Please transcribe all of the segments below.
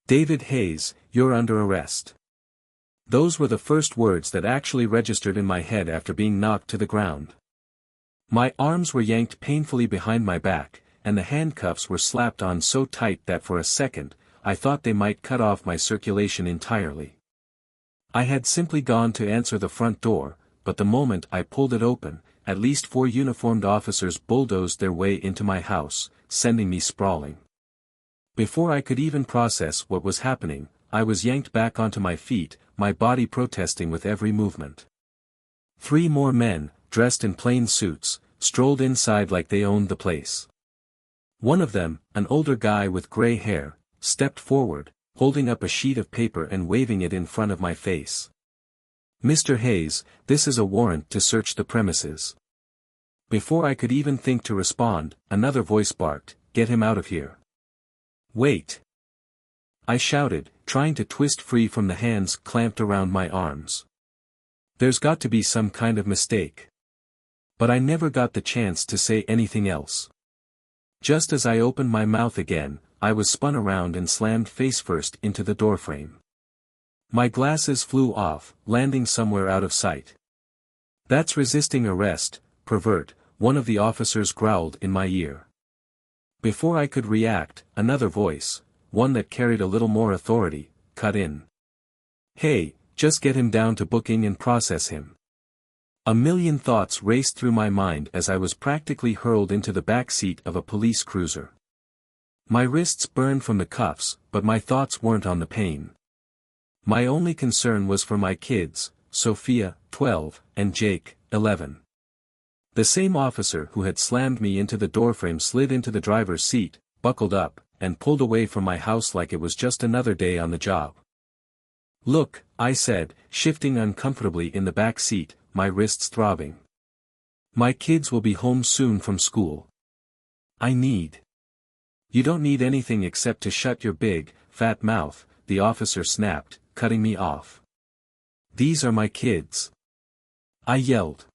David Hayes, you're under arrest. Those were the first words that actually registered in my head after being knocked to the ground. My arms were yanked painfully behind my back, and the handcuffs were slapped on so tight that for a second, I thought they might cut off my circulation entirely. I had simply gone to answer the front door, but the moment I pulled it open, at least 4 uniformed officers bulldozed their way into my house, sending me sprawling. Before I could even process what was happening, I was yanked back onto my feet, my body protesting with every movement. 3 more men, dressed in plain suits, strolled inside like they owned the place. One of them, an older guy with gray hair, stepped forward, holding up a sheet of paper and waving it in front of my face. "Mr. Hayes, this is a warrant to search the premises." Before I could even think to respond, another voice barked, "Get him out of here." "Wait!" I shouted, trying to twist free from the hands clamped around my arms. There's got to be some kind of mistake. But I never got the chance to say anything else. Just as I opened my mouth again, I was spun around and slammed face-first into the doorframe. My glasses flew off, landing somewhere out of sight. "That's resisting arrest, pervert," one of the officers growled in my ear. Before I could react, another voice, one that carried a little more authority, cut in. "Hey, just get him down to booking and process him." A million thoughts raced through my mind as I was practically hurled into the back seat of a police cruiser. My wrists burned from the cuffs, but my thoughts weren't on the pain. My only concern was for my kids, Sophia, 12, and Jake, 11. The same officer who had slammed me into the doorframe slid into the driver's seat, buckled up, and pulled away from my house like it was just another day on the job. "Look," I said, shifting uncomfortably in the back seat, my wrists throbbing. "My kids will be home soon from school. You don't need anything except to shut your big, fat mouth," the officer snapped, cutting me off. "These are my kids," I yelled.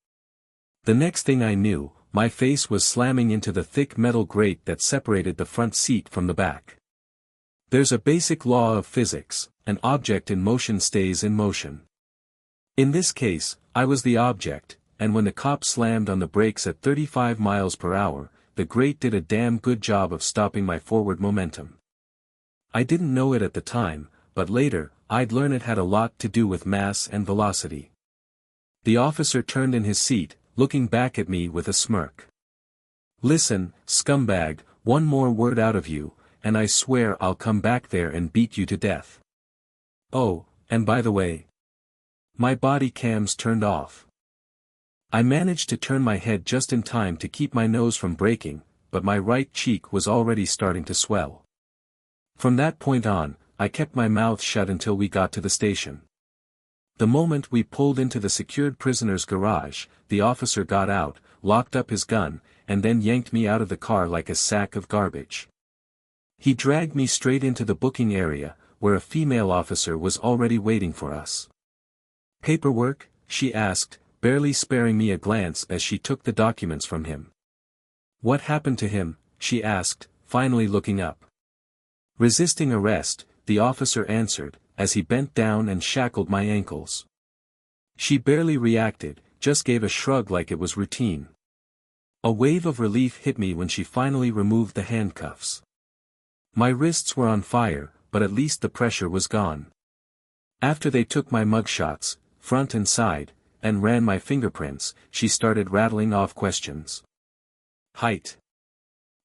The next thing I knew, my face was slamming into the thick metal grate that separated the front seat from the back. There's a basic law of physics: an object in motion stays in motion. In this case, I was the object, and when the cop slammed on the brakes at 35 miles per hour, the grate did a damn good job of stopping my forward momentum. I didn't know it at the time, but later, I'd learn it had a lot to do with mass and velocity. The officer turned in his seat, looking back at me with a smirk. "Listen, scumbag, one more word out of you, and I swear I'll come back there and beat you to death. Oh, and by the way, my body cam's turned off." I managed to turn my head just in time to keep my nose from breaking, but my right cheek was already starting to swell. From that point on, I kept my mouth shut until we got to the station. The moment we pulled into the secured prisoner's garage, the officer got out, locked up his gun, and then yanked me out of the car like a sack of garbage. He dragged me straight into the booking area, where a female officer was already waiting for us. "Paperwork?" she asked, barely sparing me a glance as she took the documents from him. "What happened to him?" she asked, finally looking up. "Resisting arrest," the officer answered, as he bent down and shackled my ankles. She barely reacted, just gave a shrug like it was routine. A wave of relief hit me when she finally removed the handcuffs. My wrists were on fire, but at least the pressure was gone. After they took my mugshots, front and side, and ran my fingerprints, she started rattling off questions. "Height?"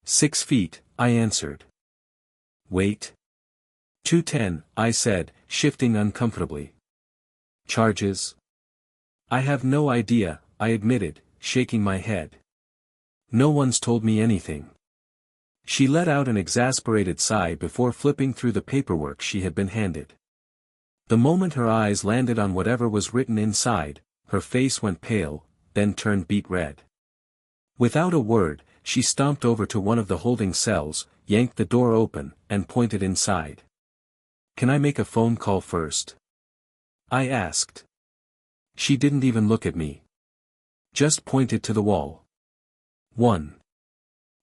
6 feet, I answered. "Weight?" 210, I said, shifting uncomfortably. "Charges?" "I have no idea," I admitted, shaking my head. "No one's told me anything." She let out an exasperated sigh before flipping through the paperwork she had been handed. The moment her eyes landed on whatever was written inside, her face went pale, then turned beet red. Without a word, she stomped over to one of the holding cells, yanked the door open, and pointed inside. "Can I make a phone call first?" I asked. She didn't even look at me. Just pointed to the wall. 1.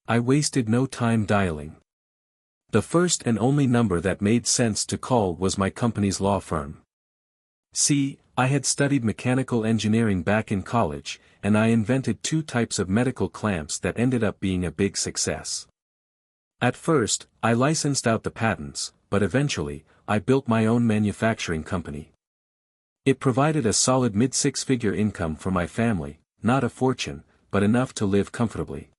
I wasted no time dialing. The first and only number that made sense to call was my company's law firm. See, I had studied mechanical engineering back in college, and I invented 2 types of medical clamps that ended up being a big success. At first, I licensed out the patents, but eventually, I built my own manufacturing company. It provided a solid mid-6-figure income for my family, not a fortune, but enough to live comfortably.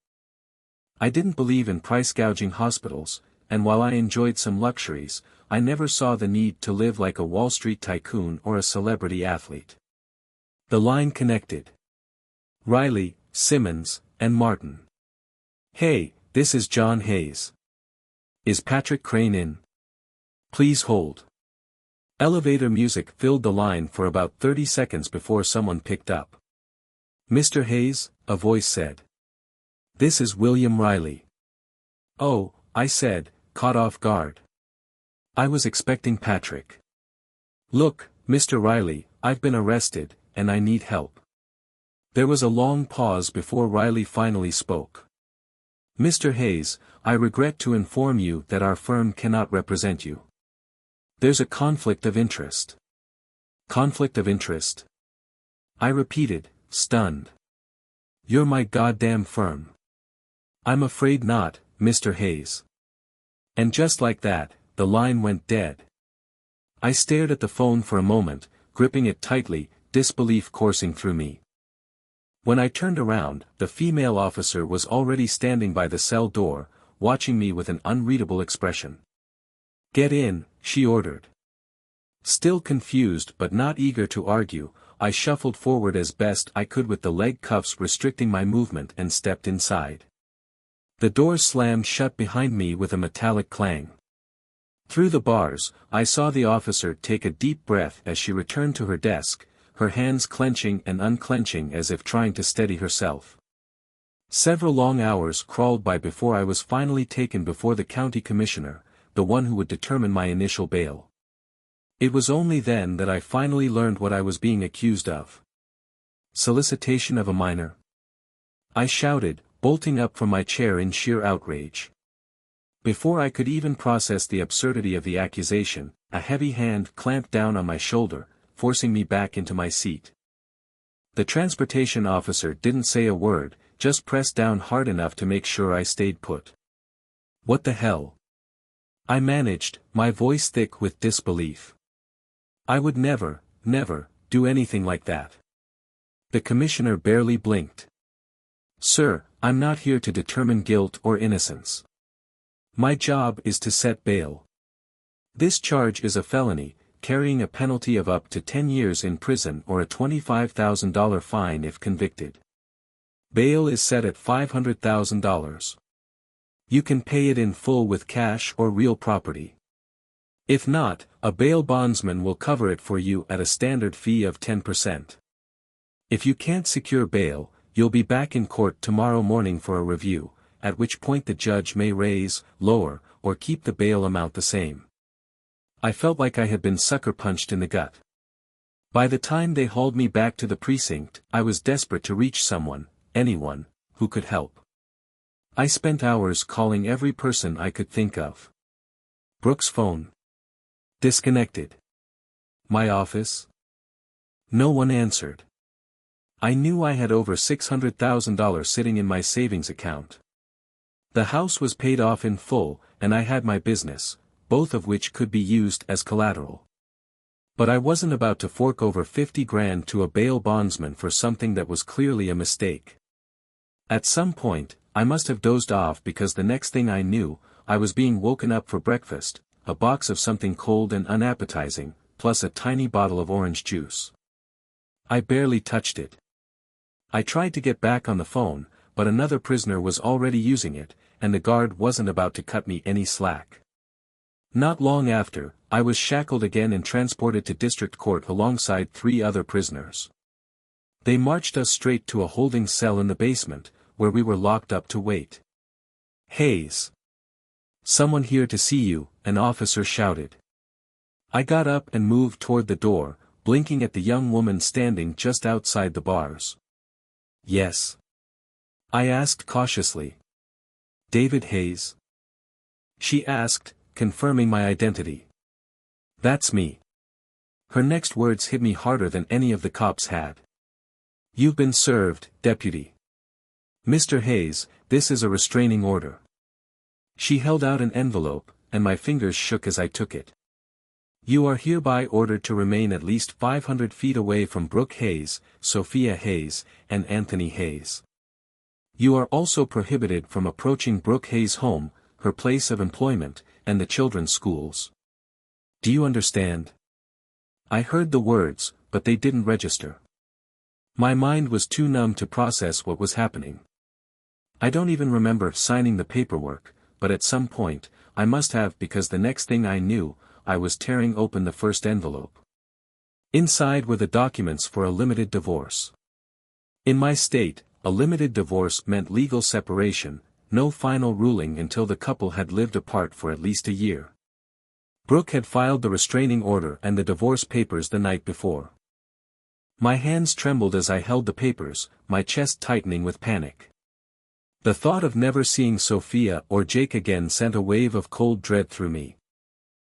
I didn't believe in price-gouging hospitals, and while I enjoyed some luxuries, I never saw the need to live like a Wall Street tycoon or a celebrity athlete. The line connected. Riley, Simmons, and Martin. Hey, this is John Hayes. Is Patrick Crane in? Please hold. Elevator music filled the line for about 30 seconds before someone picked up. Mr. Hayes, a voice said. This is William Riley. Oh, I said, caught off guard. I was expecting Patrick. Look, Mr. Riley, I've been arrested, and I need help. There was a long pause before Riley finally spoke. Mr. Hayes, I regret to inform you that our firm cannot represent you. There's a conflict of interest. Conflict of interest? I repeated, stunned. You're my goddamn firm. I'm afraid not, Mr. Hayes. And just like that, the line went dead. I stared at the phone for a moment, gripping it tightly, disbelief coursing through me. When I turned around, the female officer was already standing by the cell door, watching me with an unreadable expression. Get in, she ordered. Still confused but not eager to argue, I shuffled forward as best I could with the leg cuffs restricting my movement and stepped inside. The door slammed shut behind me with a metallic clang. Through the bars, I saw the officer take a deep breath as she returned to her desk, her hands clenching and unclenching as if trying to steady herself. Several long hours crawled by before I was finally taken before the county commissioner, the one who would determine my initial bail. It was only then that I finally learned what I was being accused of. Solicitation of a minor. I shouted, bolting up from my chair in sheer outrage. Before I could even process the absurdity of the accusation, a heavy hand clamped down on my shoulder, forcing me back into my seat. The transportation officer didn't say a word, just pressed down hard enough to make sure I stayed put. What the hell? I managed, my voice thick with disbelief. I would never, never, do anything like that. The commissioner barely blinked. Sir, I'm not here to determine guilt or innocence. My job is to set bail. This charge is a felony, carrying a penalty of up to 10 years in prison or a $25,000 fine if convicted. Bail is set at $500,000. You can pay it in full with cash or real property. If not, a bail bondsman will cover it for you at a standard fee of 10%. If you can't secure bail, you'll be back in court tomorrow morning for a review, at which point the judge may raise, lower, or keep the bail amount the same. I felt like I had been sucker punched in the gut. By the time they hauled me back to the precinct, I was desperate to reach someone, anyone, who could help. I spent hours calling every person I could think of. Brooke's phone. Disconnected. My office. No one answered. I knew I had over $600,000 sitting in my savings account. The house was paid off in full, and I had my business, both of which could be used as collateral. But I wasn't about to fork over $50,000 to a bail bondsman for something that was clearly a mistake. At some point, I must have dozed off because the next thing I knew, I was being woken up for breakfast, a box of something cold and unappetizing, plus a tiny bottle of orange juice. I barely touched it. I tried to get back on the phone, but another prisoner was already using it, and the guard wasn't about to cut me any slack. Not long after, I was shackled again and transported to district court alongside 3 other prisoners. They marched us straight to a holding cell in the basement, where we were locked up to wait. Hayes. Someone here to see you, an officer shouted. I got up and moved toward the door, blinking at the young woman standing just outside the bars. Yes. I asked cautiously. David Hayes. she asked, confirming my identity. That's me. Her next words hit me harder than any of the cops had. You've been served, Deputy. Mr. Hayes, this is a restraining order. She held out an envelope, and my fingers shook as I took it. You are hereby ordered to remain at least 500 feet away from Brooke Hayes, Sophia Hayes, and Anthony Hayes. You are also prohibited from approaching Brooke Hayes' home, her place of employment, and the children's schools. Do you understand? I heard the words, but they didn't register. My mind was too numb to process what was happening. I don't even remember signing the paperwork, but at some point, I must have because the next thing I knew, I was tearing open the first envelope. Inside were the documents for a limited divorce. In my state, a limited divorce meant legal separation, no final ruling until the couple had lived apart for at least a year. Brooke had filed the restraining order and the divorce papers the night before. My hands trembled as I held the papers, my chest tightening with panic. The thought of never seeing Sophia or Jake again sent a wave of cold dread through me.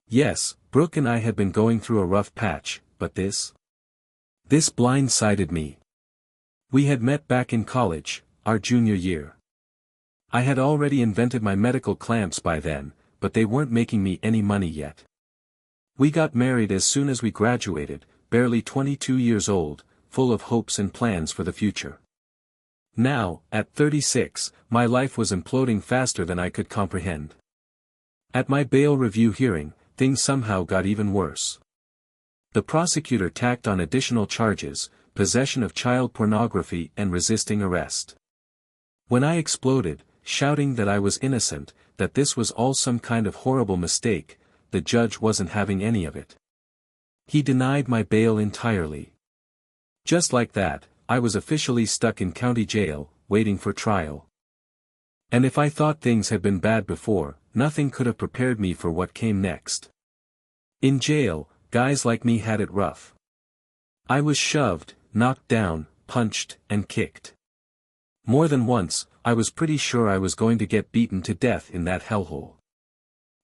Yes, Brooke and I had been going through a rough patch, but this blindsided me. We had met back in college, our junior year. I had already invented my medical clamps by then, but they weren't making me any money yet. We got married as soon as we graduated, barely 22 years old, full of hopes and plans for the future. Now, at 36, my life was imploding faster than I could comprehend. At my bail review hearing, things somehow got even worse. The prosecutor tacked on additional charges, possession of child pornography and resisting arrest. When I exploded, shouting that I was innocent, that this was all some kind of horrible mistake, the judge wasn't having any of it. He denied my bail entirely. Just like that, I was officially stuck in county jail, waiting for trial. And if I thought things had been bad before, nothing could have prepared me for what came next. In jail, guys like me had it rough. I was shoved, knocked down, punched, and kicked. More than once, I was pretty sure I was going to get beaten to death in that hellhole.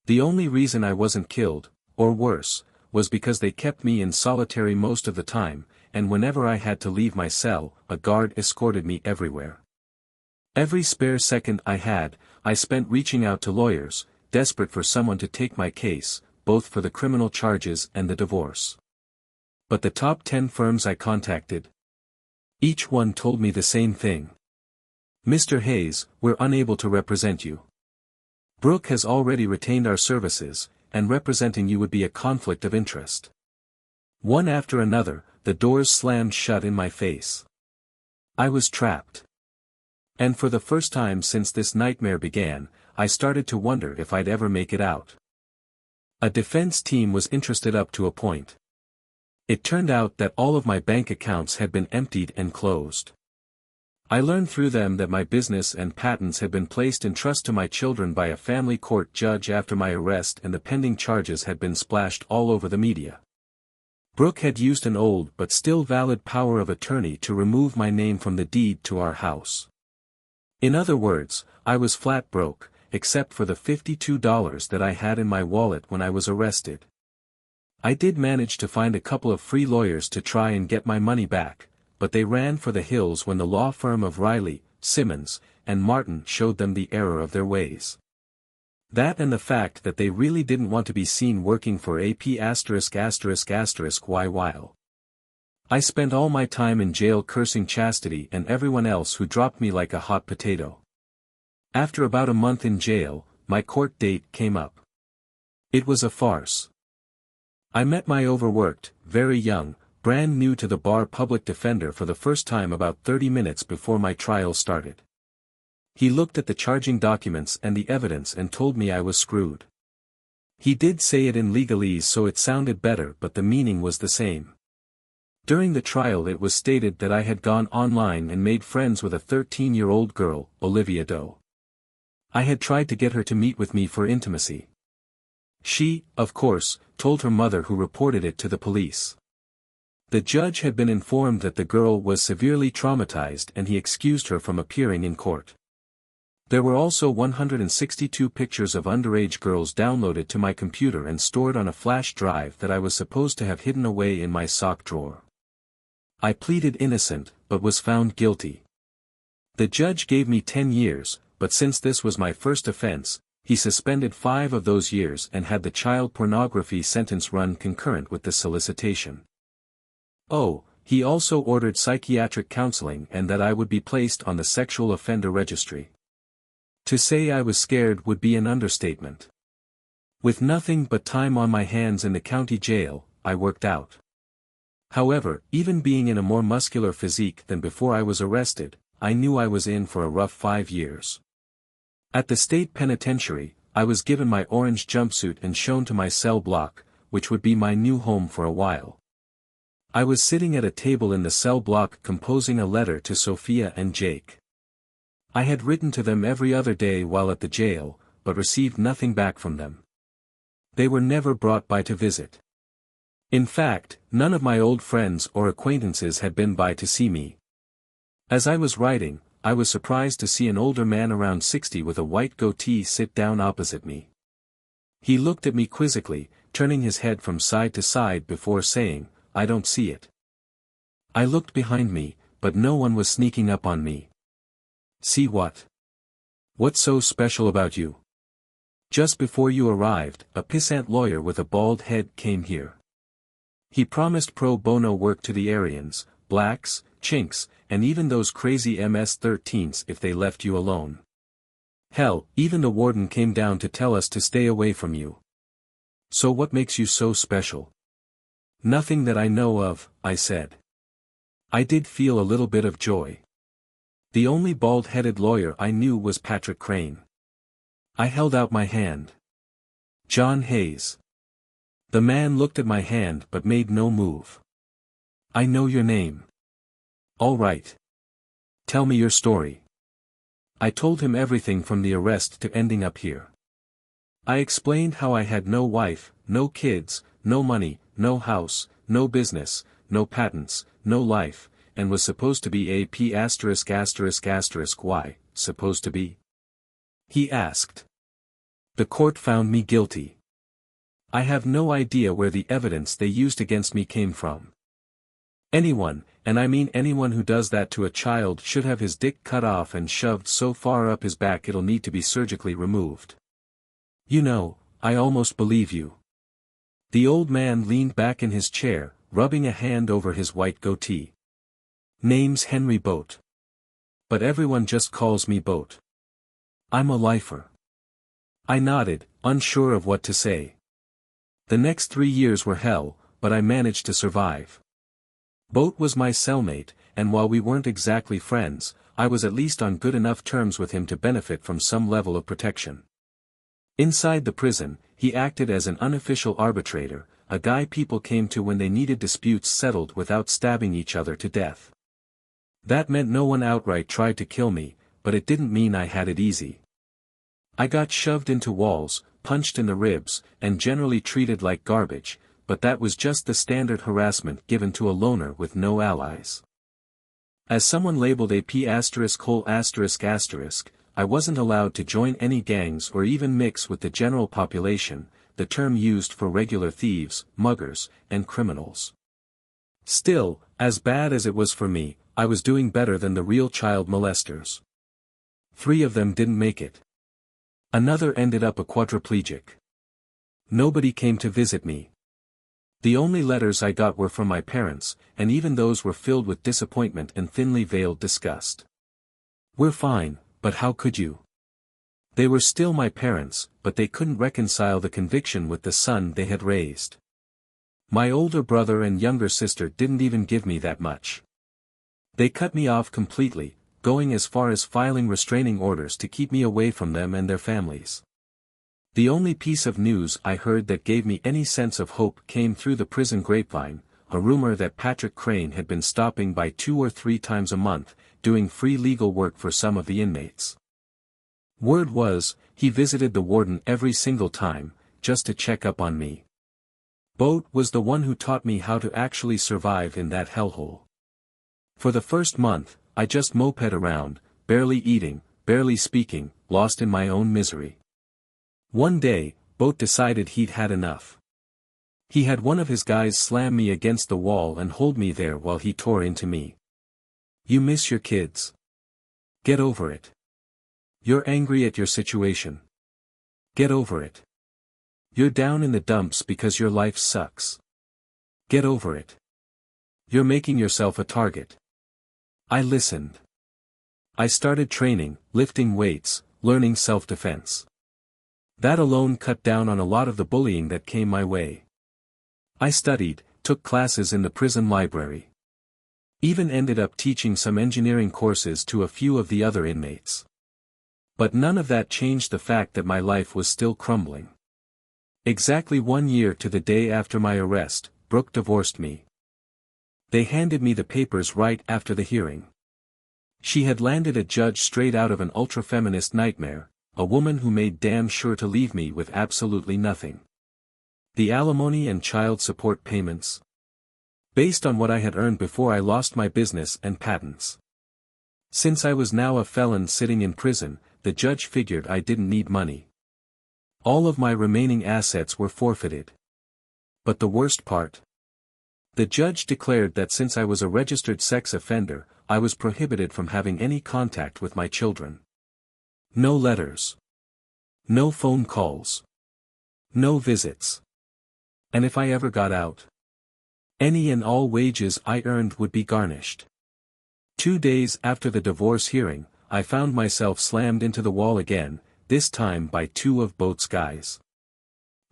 The only reason I wasn't killed, or worse, was because they kept me in solitary most of the time, and whenever I had to leave my cell, a guard escorted me everywhere. Every spare second I had, I spent reaching out to lawyers, desperate for someone to take my case, both for the criminal charges and the divorce. But the top 10 firms I contacted, each one told me the same thing. Mr. Hayes, we're unable to represent you. Brooke has already retained our services, and representing you would be a conflict of interest. One after another, the doors slammed shut in my face. I was trapped. And for the first time since this nightmare began, I started to wonder if I'd ever make it out. A defense team was interested up to a point. It turned out that all of my bank accounts had been emptied and closed. I learned through them that my business and patents had been placed in trust to my children by a family court judge after my arrest, and the pending charges had been splashed all over the media. Brooke had used an old but still valid power of attorney to remove my name from the deed to our house. In other words, I was flat broke, except for the $52 that I had in my wallet when I was arrested. I did manage to find a couple of free lawyers to try and get my money back, but they ran for the hills when the law firm of Riley, Simmons, and Martin showed them the error of their ways. That and the fact that they really didn't want to be seen working for AP****** while I spent all my time in jail cursing chastity and everyone else who dropped me like a hot potato. After about a month in jail, my court date came up. It was a farce. I met my overworked, very young, brand new to the bar public defender for the first time about 30 minutes before my trial started. He looked at the charging documents and the evidence and told me I was screwed. He did say it in legalese so it sounded better, but the meaning was the same. During the trial it was stated that I had gone online and made friends with a 13-year-old girl, Olivia Doe. I had tried to get her to meet with me for intimacy. She, of course, told her mother, who reported it to the police. The judge had been informed that the girl was severely traumatized and he excused her from appearing in court. There were also 162 pictures of underage girls downloaded to my computer and stored on a flash drive that I was supposed to have hidden away in my sock drawer. I pleaded innocent, but was found guilty. The judge gave me 10 years, but since this was my first offense, he suspended 5 of those years and had the child pornography sentence run concurrent with the solicitation. Oh, he also ordered psychiatric counseling and that I would be placed on the sexual offender registry. To say I was scared would be an understatement. With nothing but time on my hands in the county jail, I worked out. However, even being in a more muscular physique than before I was arrested, I knew I was in for a rough 5 years. At the state penitentiary, I was given my orange jumpsuit and shown to my cell block, which would be my new home for a while. I was sitting at a table in the cell block composing a letter to Sophia and Jake. I had written to them every other day while at the jail, but received nothing back from them. They were never brought by to visit. In fact, none of my old friends or acquaintances had been by to see me. As I was writing, I was surprised to see an older man around 60 with a white goatee sit down opposite me. He looked at me quizzically, turning his head from side to side before saying, "I don't see it." I looked behind me, but no one was sneaking up on me. "See what? What's so special about you? Just before you arrived, a pissant lawyer with a bald head came here. He promised pro bono work to the Aryans, blacks, chinks, and even those crazy MS-13s if they left you alone. Hell, even the warden came down to tell us to stay away from you. So what makes you so special?" "Nothing that I know of," I said. I did feel a little bit of joy. The only bald-headed lawyer I knew was Patrick Crane. I held out my hand. "John Hayes." The man looked at my hand but made no move. "I know your name." "All right. Tell me your story." I told him everything from the arrest to ending up here. I explained how I had no wife, no kids, no money, no house, no business, no patents, no life, and was supposed to be a P*******. Why, supposed to be? He asked. The court found me guilty. I have no idea where the evidence they used against me came from. Anyone, and I mean anyone who does that to a child, should have his dick cut off and shoved so far up his back it'll need to be surgically removed. You know, I almost believe you. The old man leaned back in his chair, rubbing a hand over his white goatee. "Name's Henry Boat. But everyone just calls me Boat. I'm a lifer." I nodded, unsure of what to say. The next 3 years were hell, but I managed to survive. Boat was my cellmate, and while we weren't exactly friends, I was at least on good enough terms with him to benefit from some level of protection. Inside the prison, he acted as an unofficial arbitrator, a guy people came to when they needed disputes settled without stabbing each other to death. That meant no one outright tried to kill me, but it didn't mean I had it easy. I got shoved into walls, punched in the ribs, and generally treated like garbage, but that was just the standard harassment given to a loner with no allies. As someone labeled a P*******, I wasn't allowed to join any gangs or even mix with the general population, the term used for regular thieves, muggers, and criminals. Still, as bad as it was for me, I was doing better than the real child molesters. 3 of them didn't make it. Another ended up a quadriplegic. Nobody came to visit me. The only letters I got were from my parents, and even those were filled with disappointment and thinly veiled disgust. "We're fine, but how could you?" They were still my parents, but they couldn't reconcile the conviction with the son they had raised. My older brother and younger sister didn't even give me that much. They cut me off completely, going as far as filing restraining orders to keep me away from them and their families. The only piece of news I heard that gave me any sense of hope came through the prison grapevine, a rumor that Patrick Crane had been stopping by 2 or 3 times a month, doing free legal work for some of the inmates. Word was, he visited the warden every single time, just to check up on me. Boat was the one who taught me how to actually survive in that hellhole. For the first month, I just moped around, barely eating, barely speaking, lost in my own misery. One day, Boat decided he'd had enough. He had one of his guys slam me against the wall and hold me there while he tore into me. You miss your kids. Get over it. You're angry at your situation. Get over it. You're down in the dumps because your life sucks. Get over it. You're making yourself a target. I listened. I started training, lifting weights, learning self-defense. That alone cut down on a lot of the bullying that came my way. I studied, took classes in the prison library. Even ended up teaching some engineering courses to a few of the other inmates. But none of that changed the fact that my life was still crumbling. Exactly 1 year to the day after my arrest, Brooke divorced me. They handed me the papers right after the hearing. She had landed a judge straight out of an ultra-feminist nightmare, a woman who made damn sure to leave me with absolutely nothing. The alimony and child support payments. Based on what I had earned before I lost my business and patents. Since I was now a felon sitting in prison, the judge figured I didn't need money. All of my remaining assets were forfeited. But the worst part? The judge declared that since I was a registered sex offender, I was prohibited from having any contact with my children. No letters. No phone calls. No visits. And if I ever got out, any and all wages I earned would be garnished. 2 days after the divorce hearing, I found myself slammed into the wall again, this time by 2 of Boat's guys.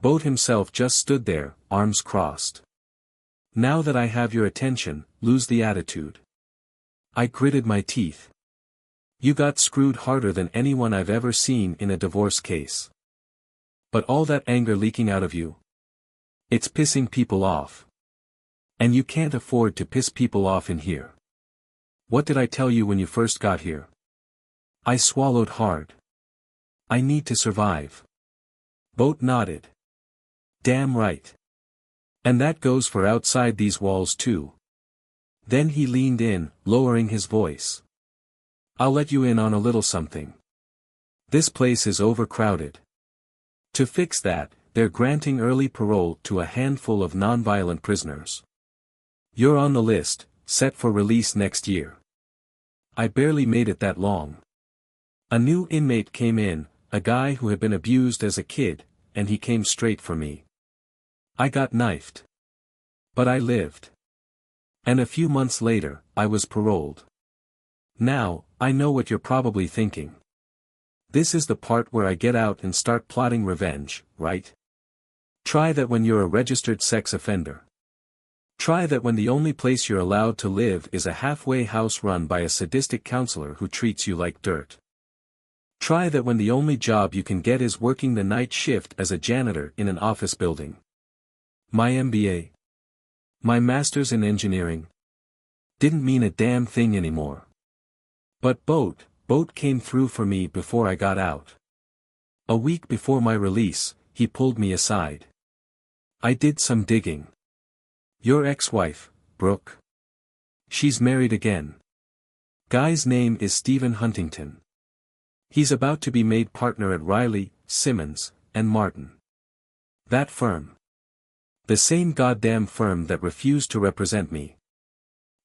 Boat himself just stood there, arms crossed. Now that I have your attention, lose the attitude. I gritted my teeth. You got screwed harder than anyone I've ever seen in a divorce case. But all that anger leaking out of you, it's pissing people off. And you can't afford to piss people off in here. What did I tell you when you first got here? I swallowed hard. I need to survive. Boat nodded. Damn right. And that goes for outside these walls too. Then he leaned in, lowering his voice. I'll let you in on a little something. This place is overcrowded. To fix that, they're granting early parole to a handful of nonviolent prisoners. You're on the list, set for release next year. I barely made it that long. A new inmate came in, a guy who had been abused as a kid, and he came straight for me. I got knifed. But I lived. And a few months later, I was paroled. Now, I know what you're probably thinking. This is the part where I get out and start plotting revenge, right? Try that when you're a registered sex offender. Try that when the only place you're allowed to live is a halfway house run by a sadistic counselor who treats you like dirt. Try that when the only job you can get is working the night shift as a janitor in an office building. My MBA. My master's in engineering. Didn't mean a damn thing anymore. But Boat came through for me before I got out. A week before my release, he pulled me aside. I did some digging. Your ex-wife, Brooke. She's married again. Guy's name is Stephen Huntington. He's about to be made partner at Riley, Simmons, and Martin. That firm. The same goddamn firm that refused to represent me.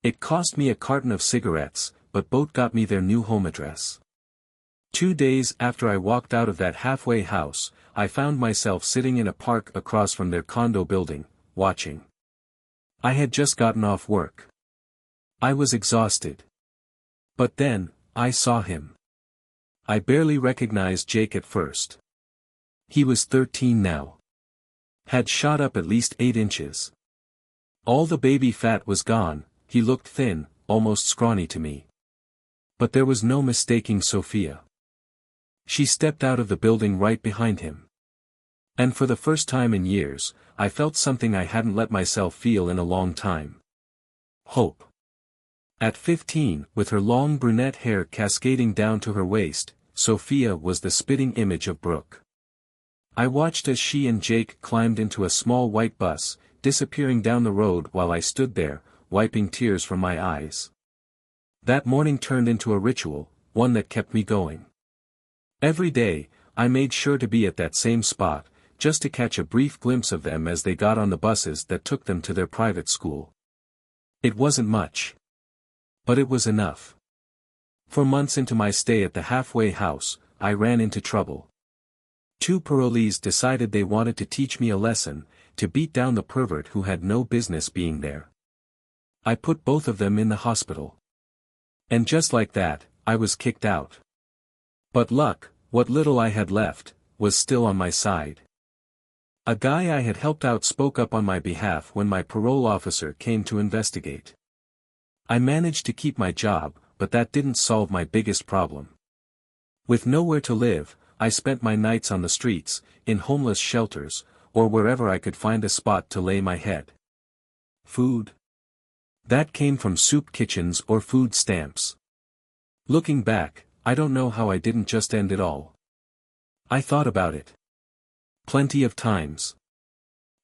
It cost me a carton of cigarettes, but Boat got me their new home address. 2 days after I walked out of that halfway house, I found myself sitting in a park across from their condo building, watching. I had just gotten off work. I was exhausted. But then, I saw him. I barely recognized Jake at first. He was 13 now. Had shot up at least 8 inches. All the baby fat was gone, he looked thin, almost scrawny to me. But there was no mistaking Sophia. She stepped out of the building right behind him. And for the first time in years, I felt something I hadn't let myself feel in a long time. Hope. At 15, with her long brunette hair cascading down to her waist, Sophia was the spitting image of Brooke. I watched as she and Jake climbed into a small white bus, disappearing down the road while I stood there, wiping tears from my eyes. That morning turned into a ritual, one that kept me going. Every day, I made sure to be at that same spot, just to catch a brief glimpse of them as they got on the buses that took them to their private school. It wasn't much. But it was enough. For months into my stay at the halfway house, I ran into trouble. 2 parolees decided they wanted to teach me a lesson, to beat down the pervert who had no business being there. I put both of them in the hospital. And just like that, I was kicked out. But luck, what little I had left, was still on my side. A guy I had helped out spoke up on my behalf when my parole officer came to investigate. I managed to keep my job, but that didn't solve my biggest problem. With nowhere to live, I spent my nights on the streets, in homeless shelters, or wherever I could find a spot to lay my head. Food? That came from soup kitchens or food stamps. Looking back, I don't know how I didn't just end it all. I thought about it. Plenty of times.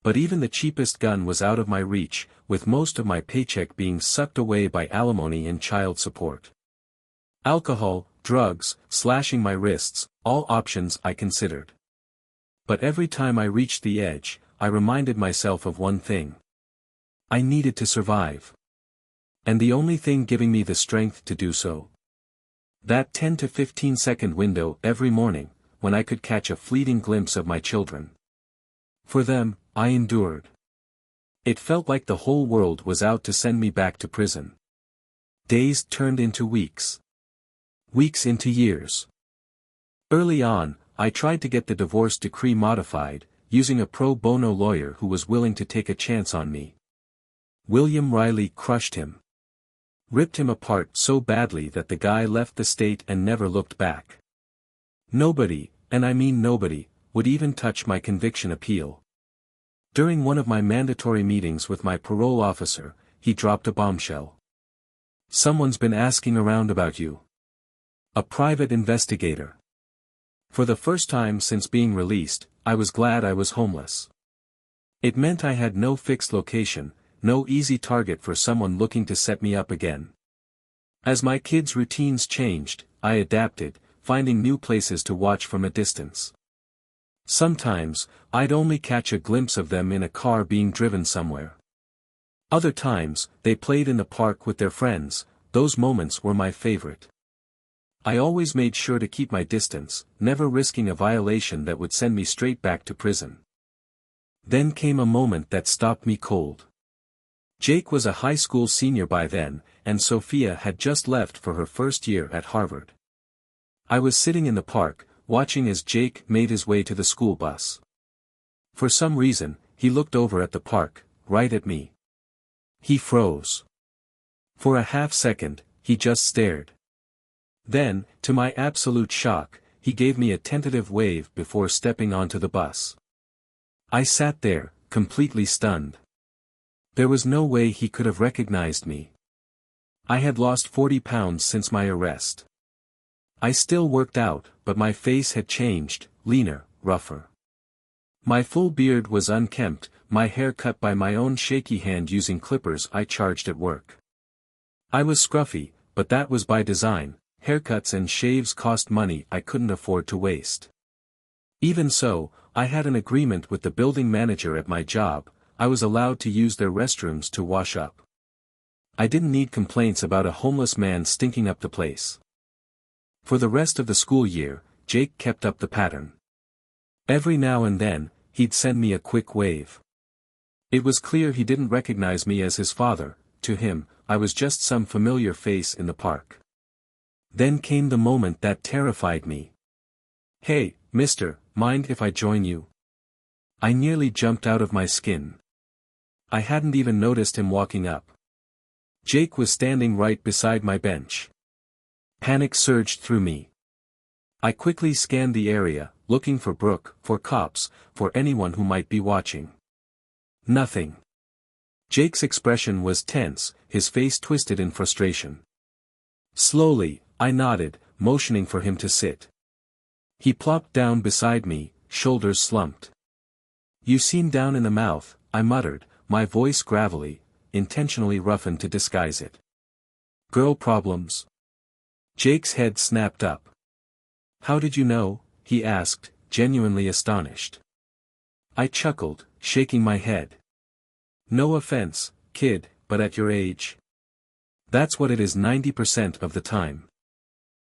But even the cheapest gun was out of my reach, with most of my paycheck being sucked away by alimony and child support. Alcohol, drugs, slashing my wrists, all options I considered. But every time I reached the edge, I reminded myself of one thing. I needed to survive. And the only thing giving me the strength to do so. That 10 to 15 second window every morning, when I could catch a fleeting glimpse of my children. For them, I endured. It felt like the whole world was out to send me back to prison. Days turned into weeks. Weeks into years. Early on, I tried to get the divorce decree modified, using a pro bono lawyer who was willing to take a chance on me. William Riley crushed him. Ripped him apart so badly that the guy left the state and never looked back. Nobody, and I mean nobody, would even touch my conviction appeal. During one of my mandatory meetings with my parole officer, he dropped a bombshell. Someone's been asking around about you. A private investigator. For the first time since being released, I was glad I was homeless. It meant I had no fixed location, no easy target for someone looking to set me up again. As my kids' routines changed, I adapted, finding new places to watch from a distance. Sometimes, I'd only catch a glimpse of them in a car being driven somewhere. Other times, they played in the park with their friends. Those moments were my favorite. I always made sure to keep my distance, never risking a violation that would send me straight back to prison. Then came a moment that stopped me cold. Jake was a high school senior by then, and Sophia had just left for her first year at Harvard. I was sitting in the park, watching as Jake made his way to the school bus. For some reason, he looked over at the park, right at me. He froze. For a half second, he just stared. Then, to my absolute shock, he gave me a tentative wave before stepping onto the bus. I sat there, completely stunned. There was no way he could have recognized me. I had lost 40 pounds since my arrest. I still worked out, but my face had changed, leaner, rougher. My full beard was unkempt, my hair cut by my own shaky hand using clippers I charged at work. I was scruffy, but that was by design. Haircuts and shaves cost money I couldn't afford to waste. Even so, I had an agreement with the building manager at my job. I was allowed to use their restrooms to wash up. I didn't need complaints about a homeless man stinking up the place. For the rest of the school year, Jake kept up the pattern. Every now and then, he'd send me a quick wave. It was clear he didn't recognize me as his father. To him, I was just some familiar face in the park. Then came the moment that terrified me. "Hey, mister, mind if I join you?" I nearly jumped out of my skin. I hadn't even noticed him walking up. Jake was standing right beside my bench. Panic surged through me. I quickly scanned the area, looking for Brooke, for cops, for anyone who might be watching. Nothing. Jake's expression was tense, his face twisted in frustration. Slowly, I nodded, motioning for him to sit. He plopped down beside me, shoulders slumped. "You seem down in the mouth," I muttered, my voice gravelly, intentionally roughened to disguise it. "Girl problems?" Jake's head snapped up. How did you know? He asked, genuinely astonished. I chuckled, shaking my head. No offense, kid, but at your age. That's what it is 90% of the time.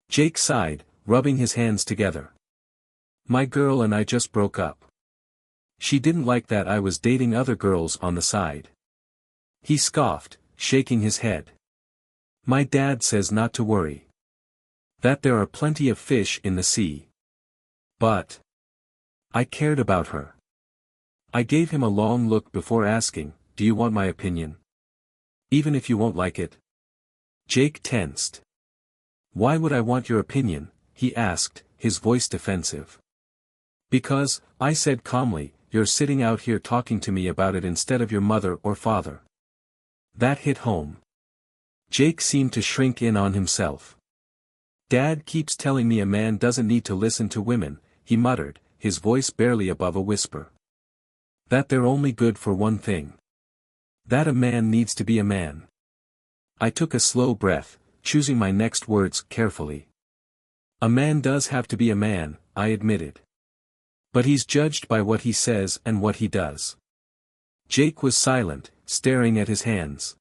Jake sighed, rubbing his hands together. My girl and I just broke up. She didn't like that I was dating other girls on the side. He scoffed, shaking his head. My dad says not to worry. That there are plenty of fish in the sea. But I cared about her. I gave him a long look before asking, do you want my opinion? Even if you won't like it. Jake tensed. Why would I want your opinion? He asked, his voice defensive. Because, I said calmly, you're sitting out here talking to me about it instead of your mother or father. That hit home. Jake seemed to shrink in on himself. Dad keeps telling me a man doesn't need to listen to women, he muttered, his voice barely above a whisper. That they're only good for one thing. That a man needs to be a man. I took a slow breath, choosing my next words carefully. A man does have to be a man, I admitted. But he's judged by what he says and what he does. Jake was silent, staring at his hands.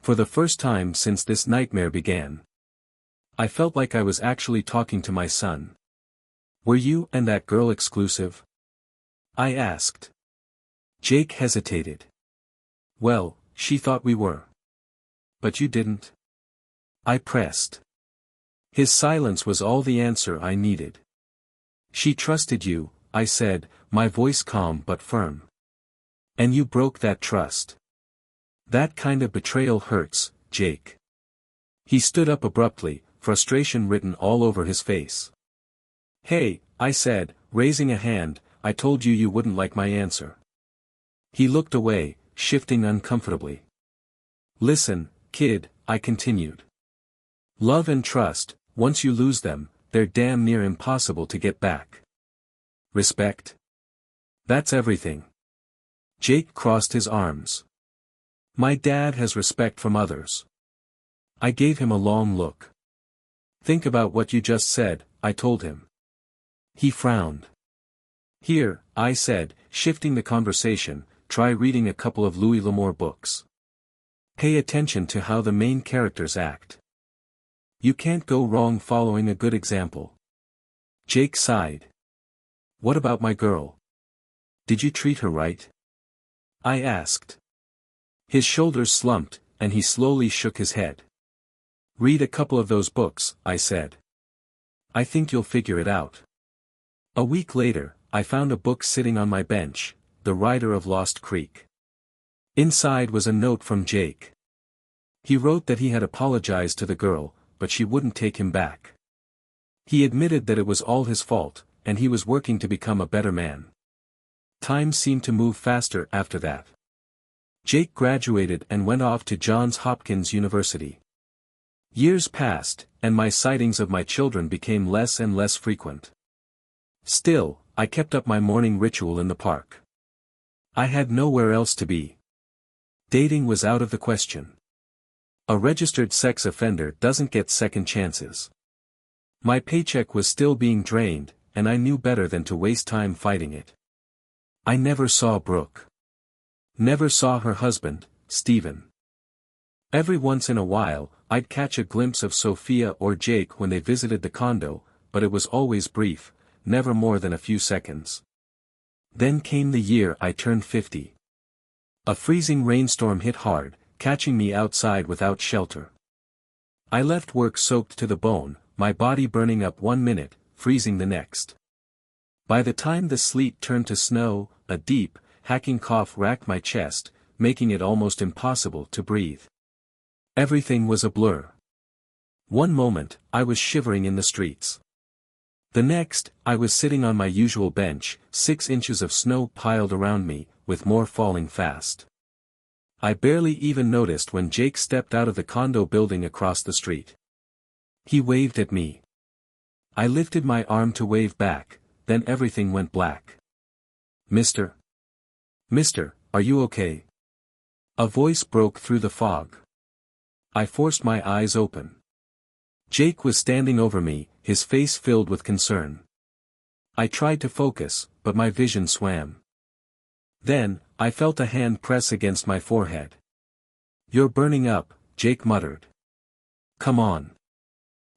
For the first time since this nightmare began, I felt like I was actually talking to my son. Were you and that girl exclusive? I asked. Jake hesitated. Well, she thought we were. But you didn't. I pressed. His silence was all the answer I needed. She trusted you, I said, my voice calm but firm. And you broke that trust. That kind of betrayal hurts, Jake. He stood up abruptly, frustration written all over his face. Hey, I said, raising a hand, I told you wouldn't like my answer. He looked away, shifting uncomfortably. Listen, kid, I continued. Love and trust, once you lose them, they're damn near impossible to get back. Respect? That's everything. Jake crossed his arms. My dad has respect from others. I gave him a long look. Think about what you just said, I told him. He frowned. Here, I said, shifting the conversation, try reading a couple of Louis L'Amour books. Pay attention to how the main characters act. You can't go wrong following a good example. Jake sighed. What about my girl? Did you treat her right? I asked. His shoulders slumped, and he slowly shook his head. Read a couple of those books, I said. I think you'll figure it out. A week later, I found a book sitting on my bench, The Rider of Lost Creek. Inside was a note from Jake. He wrote that he had apologized to the girl, but she wouldn't take him back. He admitted that it was all his fault, and he was working to become a better man. Time seemed to move faster after that. Jake graduated and went off to Johns Hopkins University. Years passed, and my sightings of my children became less and less frequent. Still, I kept up my morning ritual in the park. I had nowhere else to be. Dating was out of the question. A registered sex offender doesn't get second chances. My paycheck was still being drained, and I knew better than to waste time fighting it. I never saw Brooke. Never saw her husband, Stephen. Every once in a while, I'd catch a glimpse of Sophia or Jake when they visited the condo, but it was always brief, never more than a few seconds. Then came the year I turned 50. A freezing rainstorm hit hard, catching me outside without shelter. I left work soaked to the bone, my body burning up 1 minute, freezing the next. By the time the sleet turned to snow, a deep, hacking cough racked my chest, making it almost impossible to breathe. Everything was a blur. One moment, I was shivering in the streets. The next, I was sitting on my usual bench, 6 inches of snow piled around me, with more falling fast. I barely even noticed when Jake stepped out of the condo building across the street. He waved at me. I lifted my arm to wave back, then everything went black. Mister, are you okay? A voice broke through the fog. I forced my eyes open. Jake was standing over me, his face filled with concern. I tried to focus, but my vision swam. Then, I felt a hand press against my forehead. "You're burning up," Jake muttered. "Come on.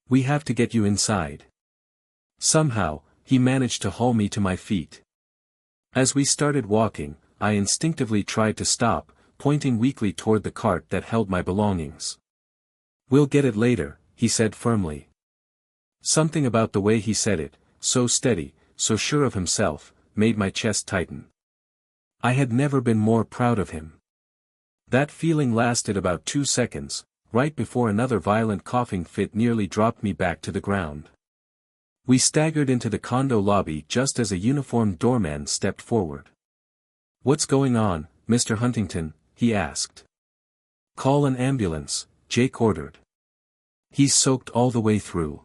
We have to get you inside." Somehow, he managed to haul me to my feet. As we started walking, I instinctively tried to stop, pointing weakly toward the cart that held my belongings. "We'll get it later," he said firmly. Something about the way he said it, so steady, so sure of himself, made my chest tighten. I had never been more proud of him. That feeling lasted about 2 seconds, right before another violent coughing fit nearly dropped me back to the ground. We staggered into the condo lobby just as a uniformed doorman stepped forward. "What's going on, Mr. Huntington?" he asked. "Call an ambulance," Jake ordered. "He's soaked all the way through.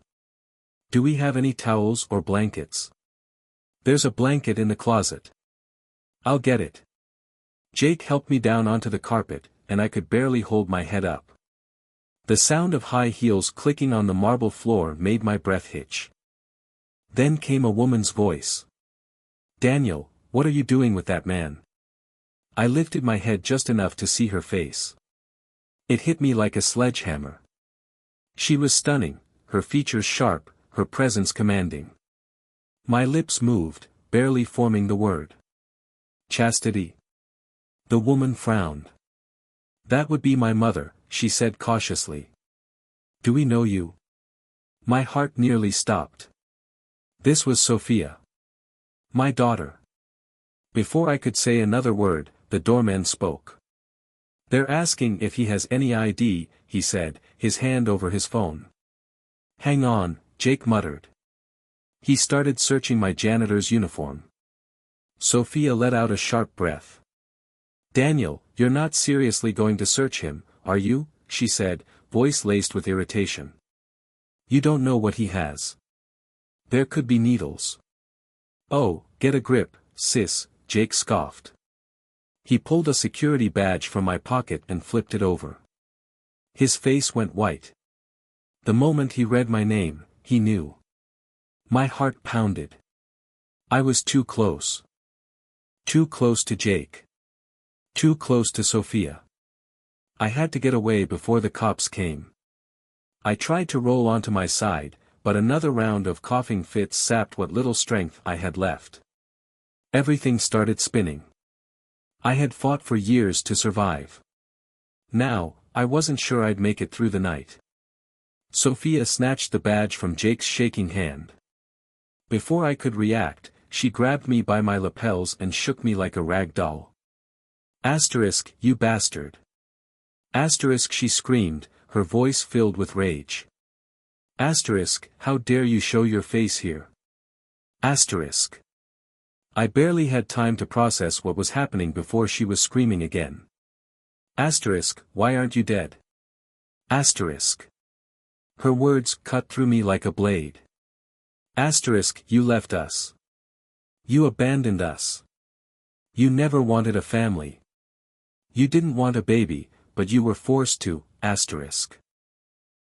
Do we have any towels or blankets?" "There's a blanket in the closet." "I'll get it." Jake helped me down onto the carpet, and I could barely hold my head up. The sound of high heels clicking on the marble floor made my breath hitch. Then came a woman's voice. "Daniel, what are you doing with that man?" I lifted my head just enough to see her face. It hit me like a sledgehammer. She was stunning, her features sharp, her presence commanding. My lips moved, barely forming the word. "Chastity." The woman frowned. "That would be my mother," she said cautiously. "Do we know you?" My heart nearly stopped. This was Sophia. My daughter. Before I could say another word, the doorman spoke. "They're asking if he has any ID," he said, his hand over his phone. "Hang on," Jake muttered. He started searching my janitor's uniform. Sophia let out a sharp breath. "Daniel, you're not seriously going to search him, are you?" she said, voice laced with irritation. "You don't know what he has. There could be needles." "Oh, get a grip, sis," Jake scoffed. He pulled a security badge from my pocket and flipped it over. His face went white. The moment he read my name, he knew. My heart pounded. I was too close. Too close to Jake. Too close to Sophia. I had to get away before the cops came. I tried to roll onto my side, but another round of coughing fits sapped what little strength I had left. Everything started spinning. I had fought for years to survive. Now, I wasn't sure I'd make it through the night. Sophia snatched the badge from Jake's shaking hand. Before I could react, she grabbed me by my lapels and shook me like a rag doll. "Asterisk, you bastard." Asterisk, she screamed, her voice filled with rage. Asterisk, how dare you show your face here? Asterisk. I barely had time to process what was happening before she was screaming again. Asterisk, why aren't you dead? Asterisk. Her words cut through me like a blade. Asterisk, you left us. You abandoned us. You never wanted a family. You didn't want a baby, but you were forced to, asterisk.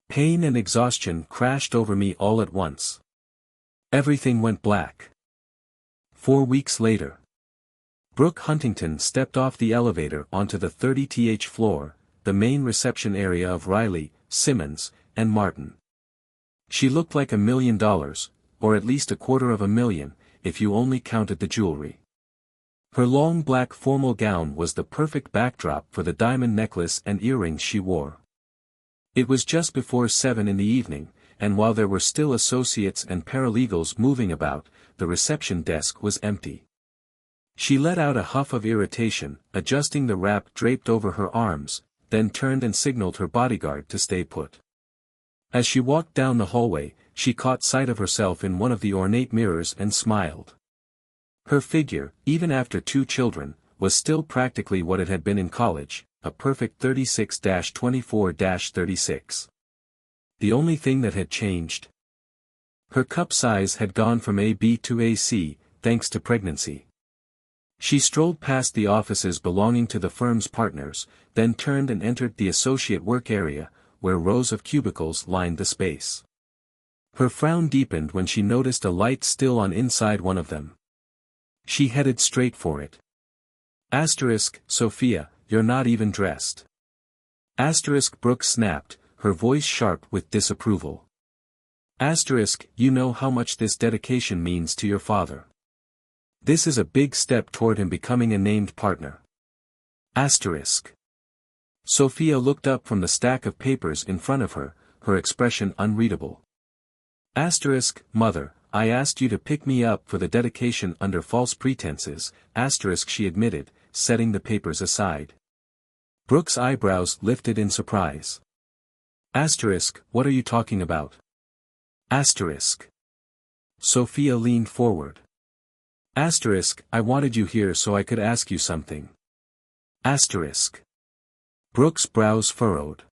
Pain and exhaustion crashed over me all at once. Everything went black. 4 weeks later. Brooke Huntington stepped off the elevator onto the 30th floor, the main reception area of Riley, Simmons, and Martin. She looked like $1 million, or at least $250,000, if you only counted the jewelry. Her long black formal gown was the perfect backdrop for the diamond necklace and earrings she wore. It was just before 7 in the evening, and while there were still associates and paralegals moving about, the reception desk was empty. She let out a huff of irritation, adjusting the wrap draped over her arms, then turned and signaled her bodyguard to stay put. As she walked down the hallway, she caught sight of herself in one of the ornate mirrors and smiled. Her figure, even after 2 children, was still practically what it had been in college, a perfect 36-24-36. The only thing that had changed? Her cup size had gone from AB to AC, thanks to pregnancy. She strolled past the offices belonging to the firm's partners, then turned and entered the associate work area, where rows of cubicles lined the space. Her frown deepened when she noticed a light still on inside one of them. She headed straight for it. Sophia, you're not even dressed. Brooke snapped, her voice sharp with disapproval. You know how much this dedication means to your father. This is a big step toward him becoming a named partner. Sophia looked up from the stack of papers in front of her, her expression unreadable. Mother, I asked you to pick me up for the dedication under false pretenses, she admitted, setting the papers aside. Brooke's eyebrows lifted in surprise. What are you talking about? Sophia leaned forward. I wanted you here so I could ask you something. Brooke's brows furrowed.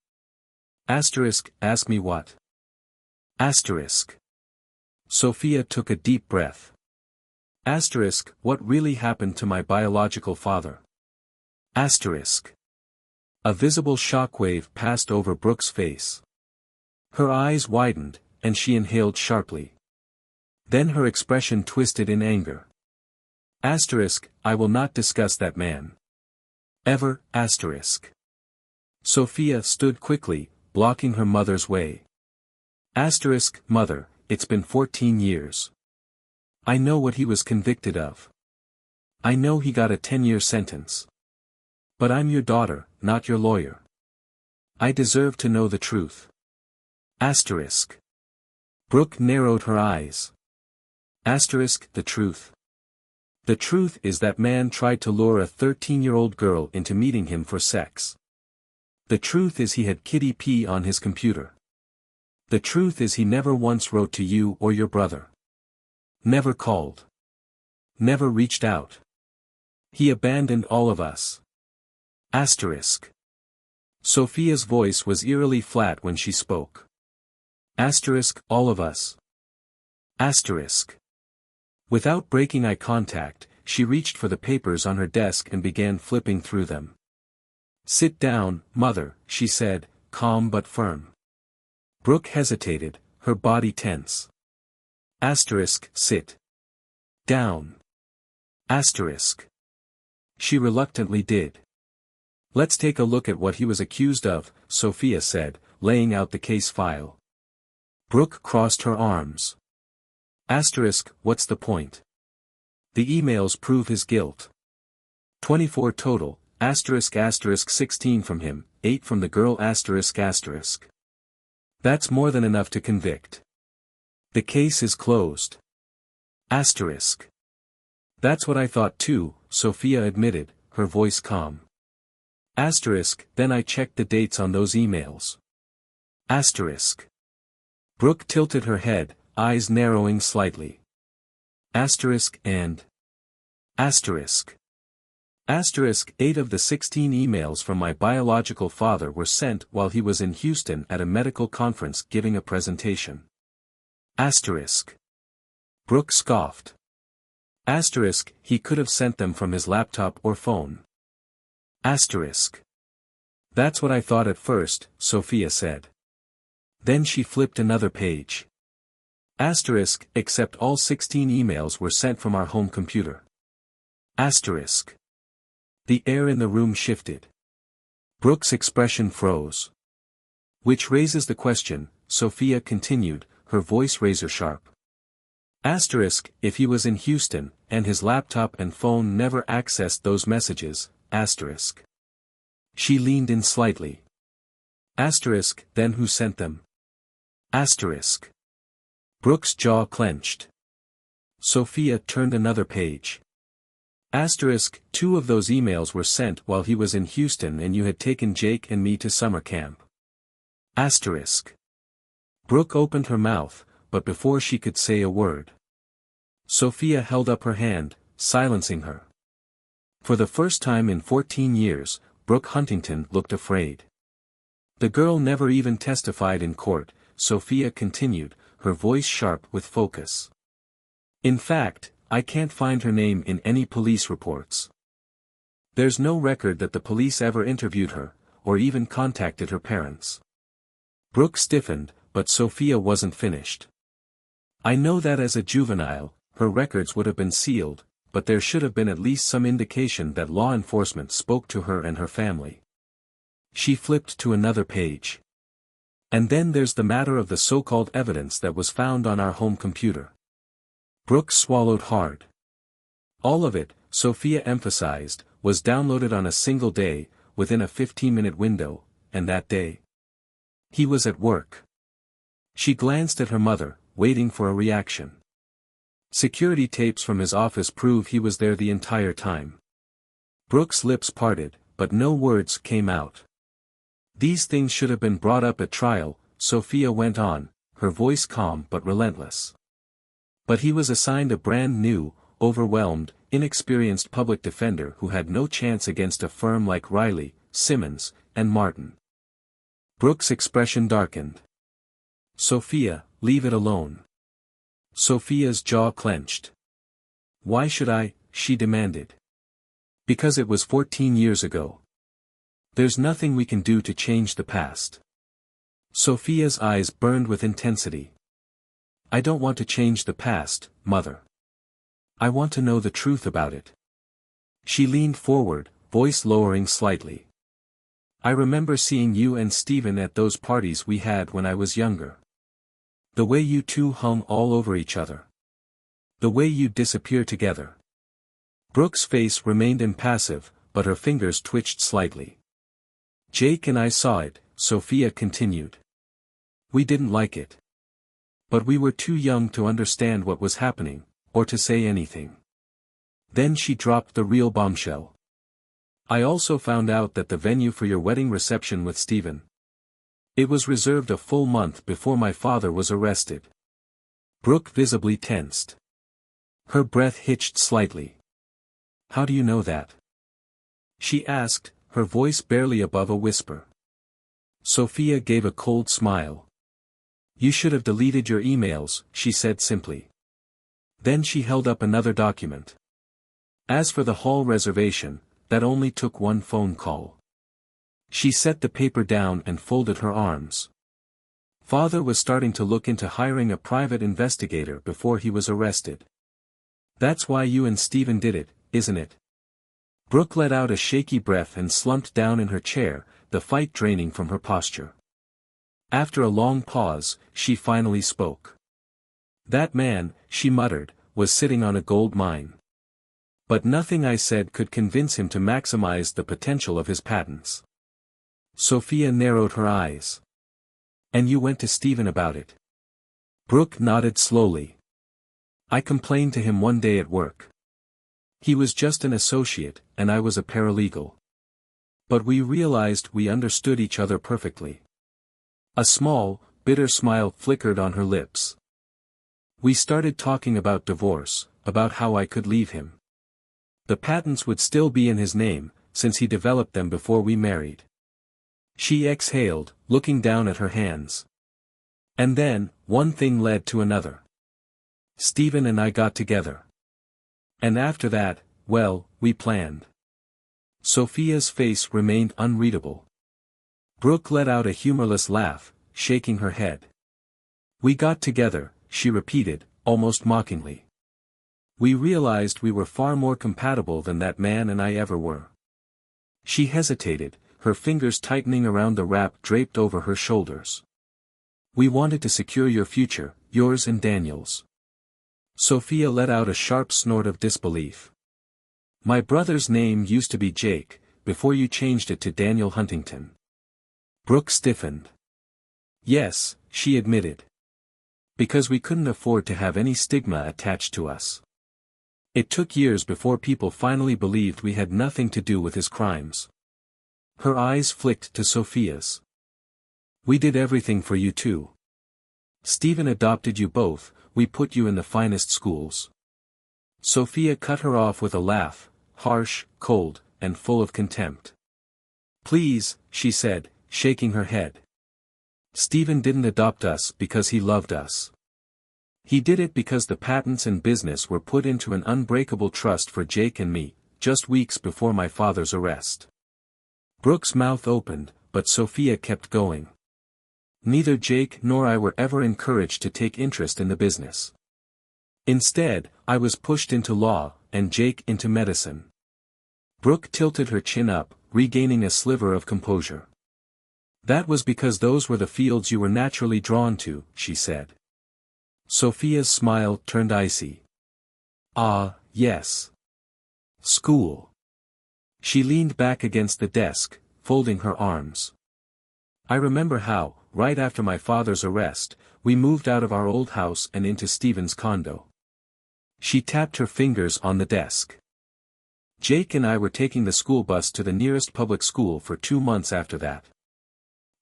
Ask me what? Sophia took a deep breath. What really happened to my biological father? A visible shockwave passed over Brooke's face. Her eyes widened, and she inhaled sharply. Then her expression twisted in anger. I will not discuss that man. Ever, Sophia stood quickly, blocking her mother's way. Mother, it's been 14 years. I know what he was convicted of. I know he got a 10-year sentence. But I'm your daughter, not your lawyer. I deserve to know the truth. Brooke narrowed her eyes. The truth. The truth is that man tried to lure a 13-year-old girl into meeting him for sex. The truth is he had Kitty P on his computer. The truth is he never once wrote to you or your brother. Never called. Never reached out. He abandoned all of us. Sophia's voice was eerily flat when she spoke. All of us. Without breaking eye contact, she reached for the papers on her desk and began flipping through them. Sit down, Mother, she said, calm but firm. Brooke hesitated, her body tense. Sit down. She reluctantly did. Let's take a look at what he was accused of, Sophia said, laying out the case file. Brooke crossed her arms. What's the point? The emails prove his guilt. 24 total, 16 from him, 8 from the girl That's more than enough to convict. The case is closed. That's what I thought too, Sophia admitted, her voice calm. Then I checked the dates on those emails. Brooke tilted her head, eyes narrowing slightly. And? 8 of the 16 emails from my biological father were sent while he was in Houston at a medical conference giving a presentation. Brooke scoffed. He could have sent them from his laptop or phone. That's what I thought at first, Sophia said. Then she flipped another page. Except all 16 emails were sent from our home computer. The air in the room shifted. Brooke's expression froze. Which raises the question, Sophia continued, her voice razor-sharp. If he was in Houston, and his laptop and phone never accessed those messages, She leaned in slightly. Then who sent them? Brooke's jaw clenched. Sophia turned another page. 2 of those emails were sent while he was in Houston and you had taken Jake and me to summer camp. Brooke opened her mouth, but before she could say a word, Sophia held up her hand, silencing her. For the first time in 14 years, Brooke Huntington looked afraid. The girl never even testified in court, Sophia continued, her voice sharp with focus. In fact, I can't find her name in any police reports. There's no record that the police ever interviewed her, or even contacted her parents. Brooke stiffened, but Sophia wasn't finished. I know that as a juvenile, her records would have been sealed, but there should have been at least some indication that law enforcement spoke to her and her family. She flipped to another page. And then there's the matter of the so-called evidence that was found on our home computer. Brooke swallowed hard. All of it, Sophia emphasized, was downloaded on a single day, within a 15-minute window, and that day, he was at work. She glanced at her mother, waiting for a reaction. Security tapes from his office prove he was there the entire time. Brooke's lips parted, but no words came out. These things should have been brought up at trial, Sophia went on, her voice calm but relentless. But he was assigned a brand new, overwhelmed, inexperienced public defender who had no chance against a firm like Riley, Simmons, and Martin. Brooke's expression darkened. Sophia, leave it alone. Sophia's jaw clenched. Why should I? She demanded. Because it was 14 years ago. There's nothing we can do to change the past. Sophia's eyes burned with intensity. I don't want to change the past, Mother. I want to know the truth about it. She leaned forward, voice lowering slightly. I remember seeing you and Stephen at those parties we had when I was younger. The way you two hung all over each other. The way you'd disappear together. Brooke's face remained impassive, but her fingers twitched slightly. Jake and I saw it, Sophia continued. We didn't like it. But we were too young to understand what was happening, or to say anything. Then she dropped the real bombshell. I also found out that the venue for your wedding reception with Stephen. It was reserved a full month before my father was arrested. Brooke visibly tensed. Her breath hitched slightly. How do you know that? She asked, her voice barely above a whisper. Sophia gave a cold smile. You should have deleted your emails, she said simply. Then she held up another document. As for the hall reservation, that only took one phone call. She set the paper down and folded her arms. Father was starting to look into hiring a private investigator before he was arrested. That's why you and Stephen did it, isn't it? Brooke let out a shaky breath and slumped down in her chair, the fight draining from her posture. After a long pause, she finally spoke. That man, she muttered, was sitting on a gold mine. But nothing I said could convince him to maximize the potential of his patents. Sophia narrowed her eyes. And you went to Stephen about it? Brooke nodded slowly. I complained to him one day at work. He was just an associate, and I was a paralegal. But we realized we understood each other perfectly. A small, bitter smile flickered on her lips. We started talking about divorce, about how I could leave him. The patents would still be in his name, since he developed them before we married. She exhaled, looking down at her hands. And then, one thing led to another. Stephen and I got together. And after that, well, we planned. Sophia's face remained unreadable. Brooke let out a humorless laugh, shaking her head. We got together, she repeated, almost mockingly. We realized we were far more compatible than that man and I ever were. She hesitated, her fingers tightening around the wrap draped over her shoulders. We wanted to secure your future, yours and Daniel's. Sophia let out a sharp snort of disbelief. My brother's name used to be Jake, before you changed it to Daniel Huntington. Brooke stiffened. Yes, she admitted. Because we couldn't afford to have any stigma attached to us. It took years before people finally believed we had nothing to do with his crimes. Her eyes flicked to Sophia's. We did everything for you too. Stephen adopted you both, we put you in the finest schools. Sophia cut her off with a laugh, harsh, cold, and full of contempt. Please, she said, shaking her head. Stephen didn't adopt us because he loved us. He did it because the patents and business were put into an unbreakable trust for Jake and me, just weeks before my father's arrest. Brooke's mouth opened, but Sophia kept going. Neither Jake nor I were ever encouraged to take interest in the business. Instead, I was pushed into law, and Jake into medicine. Brooke tilted her chin up, regaining a sliver of composure. That was because those were the fields you were naturally drawn to, she said. Sophia's smile turned icy. Ah, yes. School. She leaned back against the desk, folding her arms. I remember how, right after my father's arrest, we moved out of our old house and into Stephen's condo. She tapped her fingers on the desk. Jake and I were taking the school bus to the nearest public school for 2 months after that.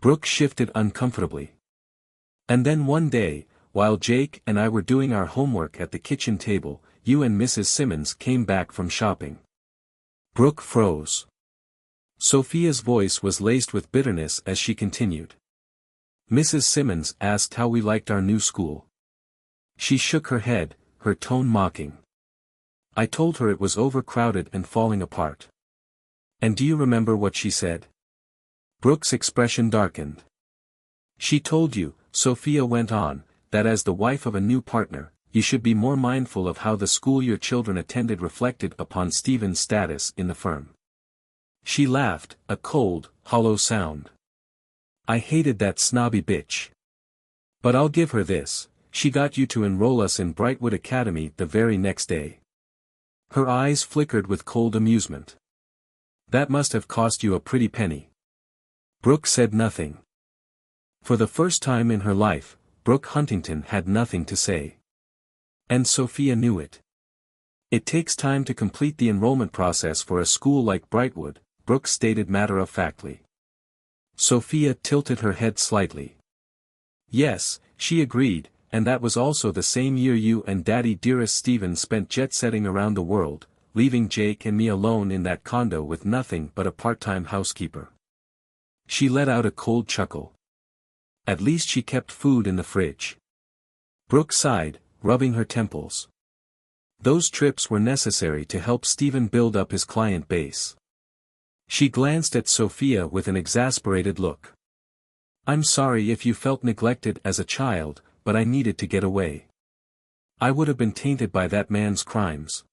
Brooke shifted uncomfortably. And then one day, while Jake and I were doing our homework at the kitchen table, you and Mrs. Simmons came back from shopping. Brooke froze. Sophia's voice was laced with bitterness as she continued. Mrs. Simmons asked how we liked our new school. She shook her head, her tone mocking. I told her it was overcrowded and falling apart. And do you remember what she said? Brooke's expression darkened. She told you, Sophia went on, that as the wife of a new partner, you should be more mindful of how the school your children attended reflected upon Stephen's status in the firm. She laughed, a cold, hollow sound. I hated that snobby bitch. But I'll give her this, she got you to enroll us in Brightwood Academy the very next day. Her eyes flickered with cold amusement. That must have cost you a pretty penny. Brooke said nothing. For the first time in her life, Brooke Huntington had nothing to say. And Sophia knew it. It takes time to complete the enrollment process for a school like Brightwood, Brooke stated matter-of-factly. Sophia tilted her head slightly. Yes, she agreed, and that was also the same year you and Daddy Dearest Stephen spent jet-setting around the world, leaving Jake and me alone in that condo with nothing but a part-time housekeeper. She let out a cold chuckle. At least she kept food in the fridge. Brooke sighed, rubbing her temples. Those trips were necessary to help Stephen build up his client base. She glanced at Sophia with an exasperated look. I'm sorry if you felt neglected as a child, but I needed to get away. I would have been tainted by that man's crimes.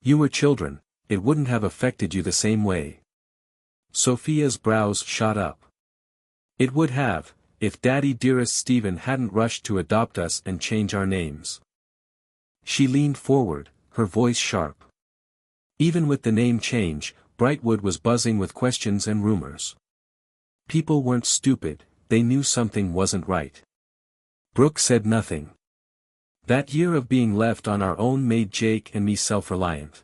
You were children, it wouldn't have affected you the same way. Sophia's brows shot up. It would have, if Daddy Dearest Stephen hadn't rushed to adopt us and change our names. She leaned forward, her voice sharp. Even with the name change, Brightwood was buzzing with questions and rumors. People weren't stupid, they knew something wasn't right. Brooke said nothing. That year of being left on our own made Jake and me self-reliant.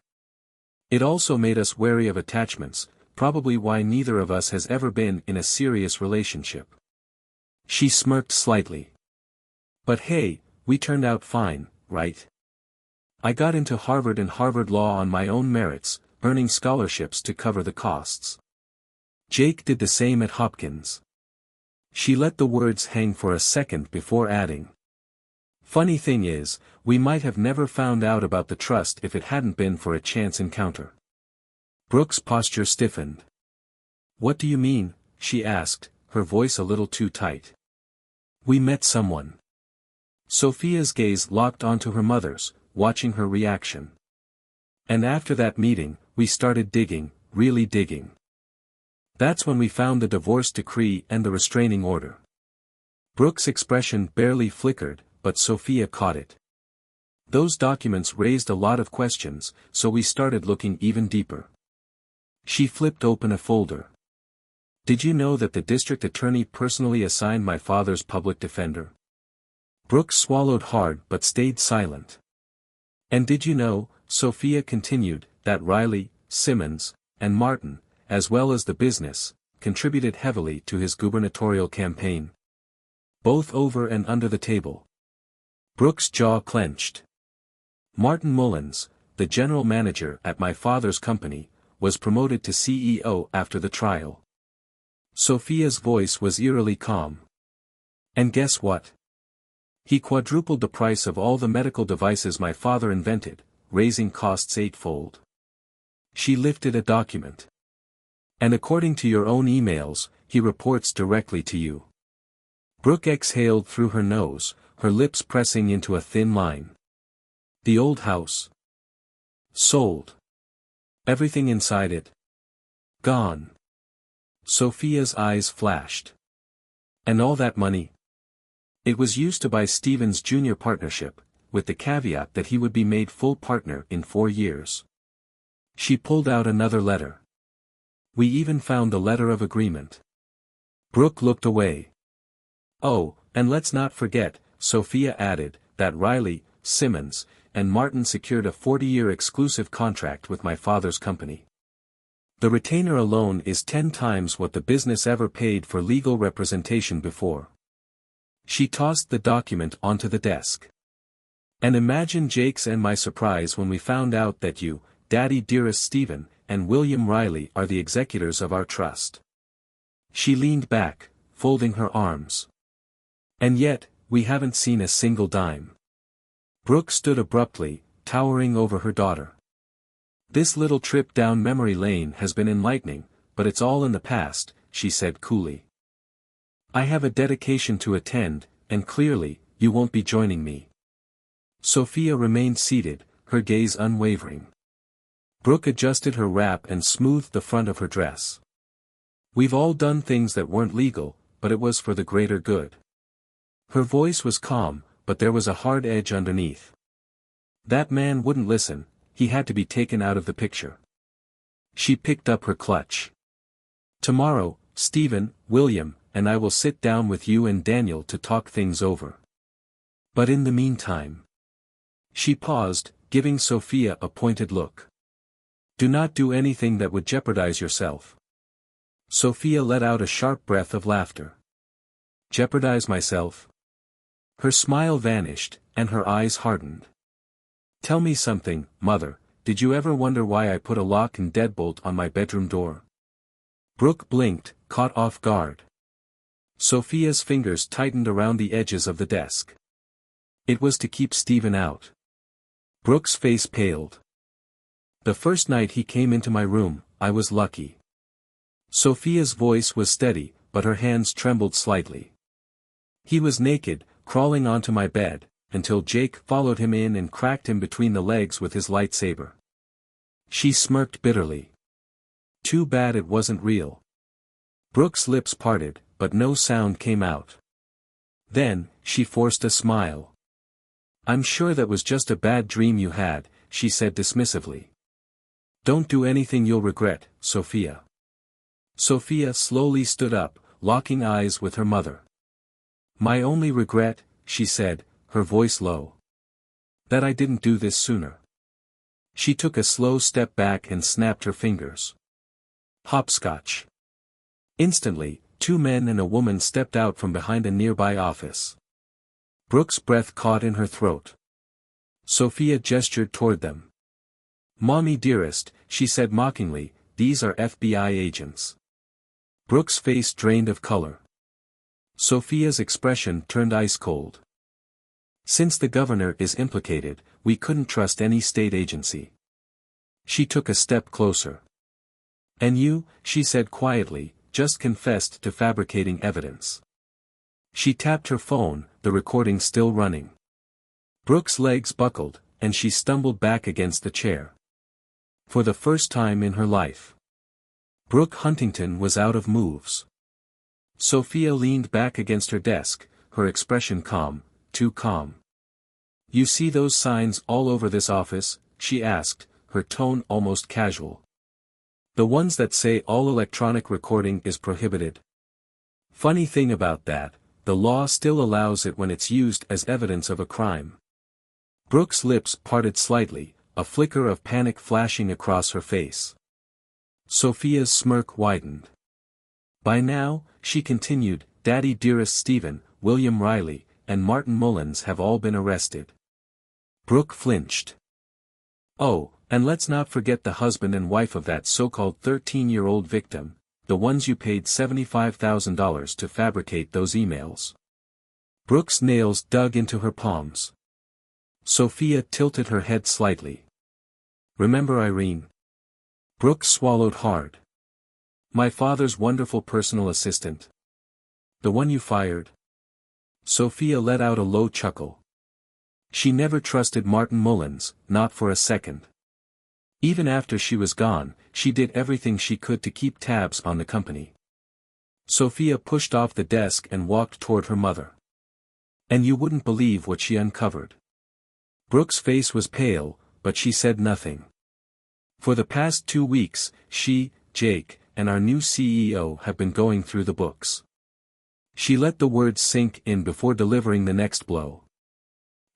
It also made us wary of attachments, probably why neither of us has ever been in a serious relationship. She smirked slightly. But hey, we turned out fine, right? I got into Harvard and Harvard Law on my own merits, earning scholarships to cover the costs. Jake did the same at Hopkins. She let the words hang for a second before adding. Funny thing is, we might have never found out about the trust if it hadn't been for a chance encounter. Brooke's posture stiffened. What do you mean? She asked, her voice a little too tight. We met someone. Sophia's gaze locked onto her mother's, watching her reaction. And after that meeting, we started digging, really digging. That's when we found the divorce decree and the restraining order. Brooke's expression barely flickered, but Sophia caught it. Those documents raised a lot of questions, so we started looking even deeper. She flipped open a folder. Did you know that the district attorney personally assigned my father's public defender? Brooke swallowed hard but stayed silent. And did you know, Sophia continued, that Riley, Simmons, and Martin, as well as the business, contributed heavily to his gubernatorial campaign? Both over and under the table. Brooke's jaw clenched. Martin Mullins, the general manager at my father's company, was promoted to CEO after the trial. Sophia's voice was eerily calm. And guess what? He quadrupled the price of all the medical devices my father invented, raising costs 8-fold. She lifted a document. And according to your own emails, he reports directly to you. Brooke exhaled through her nose, her lips pressing into a thin line. The old house. Sold. Everything inside it. Gone. Sophia's eyes flashed. And all that money? It was used to buy Stephen's junior partnership, with the caveat that he would be made full partner in 4 years. She pulled out another letter. We even found the letter of agreement. Brooke looked away. Oh, and let's not forget, Sophia added, that Riley, Simmons, and Martin secured a 40-year exclusive contract with my father's company. The retainer alone is 10 times what the business ever paid for legal representation before. She tossed the document onto the desk. And imagine Jake's and my surprise when we found out that you, Daddy dearest Stephen, and William Riley are the executors of our trust. She leaned back, folding her arms. And yet, we haven't seen a single dime. Brooke stood abruptly, towering over her daughter. This little trip down memory lane has been enlightening, but it's all in the past, she said coolly. I have a dedication to attend, and clearly, you won't be joining me. Sophia remained seated, her gaze unwavering. Brooke adjusted her wrap and smoothed the front of her dress. We've all done things that weren't legal, but it was for the greater good. Her voice was calm, but there was a hard edge underneath. That man wouldn't listen, he had to be taken out of the picture. She picked up her clutch. Tomorrow, Stephen, William, and I will sit down with you and Daniel to talk things over. But in the meantime. She paused, giving Sophia a pointed look. Do not do anything that would jeopardize yourself. Sophia let out a sharp breath of laughter. Jeopardize myself? Her smile vanished, and her eyes hardened. Tell me something, Mother, did you ever wonder why I put a lock and deadbolt on my bedroom door? Brooke blinked, caught off guard. Sophia's fingers tightened around the edges of the desk. It was to keep Stephen out. Brooke's face paled. The first night he came into my room, I was lucky. Sophia's voice was steady, but her hands trembled slightly. He was naked, crawling onto my bed, until Jake followed him in and cracked him between the legs with his lightsaber. She smirked bitterly. Too bad it wasn't real. Brooke's lips parted, but no sound came out. Then, she forced a smile. I'm sure that was just a bad dream you had, she said dismissively. Don't do anything you'll regret, Sophia. Sophia slowly stood up, locking eyes with her mother. My only regret, she said, her voice low. That I didn't do this sooner. She took a slow step back and snapped her fingers. Hopscotch. Instantly, 2 men and a woman stepped out from behind a nearby office. Brooke's breath caught in her throat. Sophia gestured toward them. Mommy dearest, she said mockingly, these are FBI agents. Brooke's face drained of color. Sophia's expression turned ice cold. Since the governor is implicated, we couldn't trust any state agency. She took a step closer. And you, she said quietly, just confessed to fabricating evidence. She tapped her phone, the recording still running. Brooke's legs buckled, and she stumbled back against the chair. For the first time in her life. Brooke Huntington was out of moves. Sophia leaned back against her desk, her expression calm, too calm. You see those signs all over this office? She asked, her tone almost casual. The ones that say all electronic recording is prohibited. Funny thing about that, the law still allows it when it's used as evidence of a crime. Brooke's lips parted slightly, a flicker of panic flashing across her face. Sophia's smirk widened. By now, she continued, Daddy dearest Stephen, William Riley, and Martin Mullins have all been arrested. Brooke flinched. Oh, and let's not forget the husband and wife of that so-called 13-year-old victim, the ones you paid $75,000 to fabricate those emails. Brooke's nails dug into her palms. Sophia tilted her head slightly. Remember Irene? Brooke swallowed hard. My father's wonderful personal assistant. The one you fired? Sophia let out a low chuckle. She never trusted Martin Mullins, not for a second. Even after she was gone, she did everything she could to keep tabs on the company. Sophia pushed off the desk and walked toward her mother. And you wouldn't believe what she uncovered. Brooke's face was pale, but she said nothing. For the past 2 weeks, she, Jake, and our new CEO have been going through the books. She let the words sink in before delivering the next blow.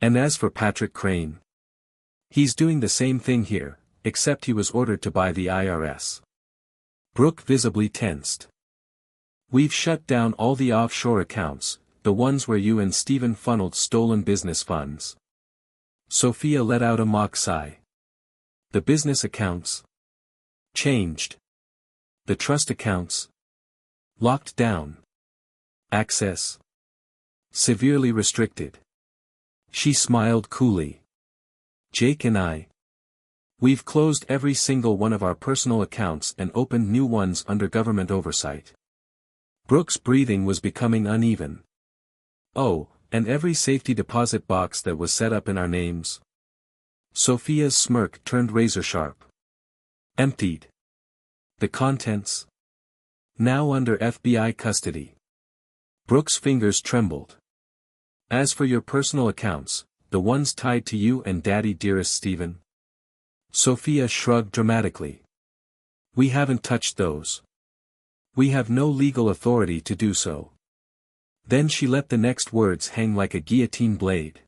And as for Patrick Crane, he's doing the same thing here, except he was ordered to by the IRS. Brooke visibly tensed. We've shut down all the offshore accounts, the ones where you and Stephen funneled stolen business funds. Sophia let out a mock sigh. The business accounts? Changed. The trust accounts? Locked down. Access? Severely restricted. She smiled coolly. Jake and we've closed every single one of our personal accounts and opened new ones under government oversight. Brooke's breathing was becoming uneven. Oh, and every safety deposit box that was set up in our names. Sophia's smirk turned razor-sharp. Emptied. The contents? Now under FBI custody. Brooke's fingers trembled. As for your personal accounts, the ones tied to you and Daddy dearest Stephen? Sophia shrugged dramatically. We haven't touched those. We have no legal authority to do so. Then she let the next words hang like a guillotine blade.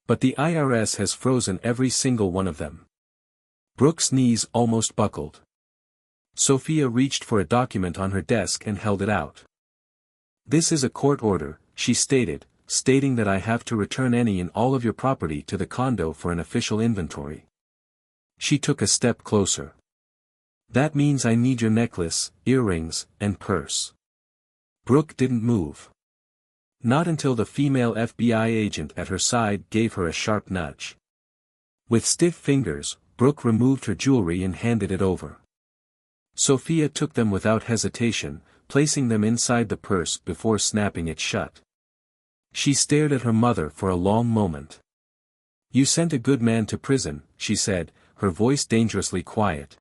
But the IRS has frozen every single one of them. Brooke's knees almost buckled. Sophia reached for a document on her desk and held it out. This is a court order, she stated, stating that I have to return any and all of your property to the condo for an official inventory. She took a step closer. That means I need your necklace, earrings, and purse. Brooke didn't move. Not until the female FBI agent at her side gave her a sharp nudge. With stiff fingers, Brooke removed her jewelry and handed it over. Sophia took them without hesitation, placing them inside the purse before snapping it shut. She stared at her mother for a long moment. You sent a good man to prison, she said, her voice dangerously quiet.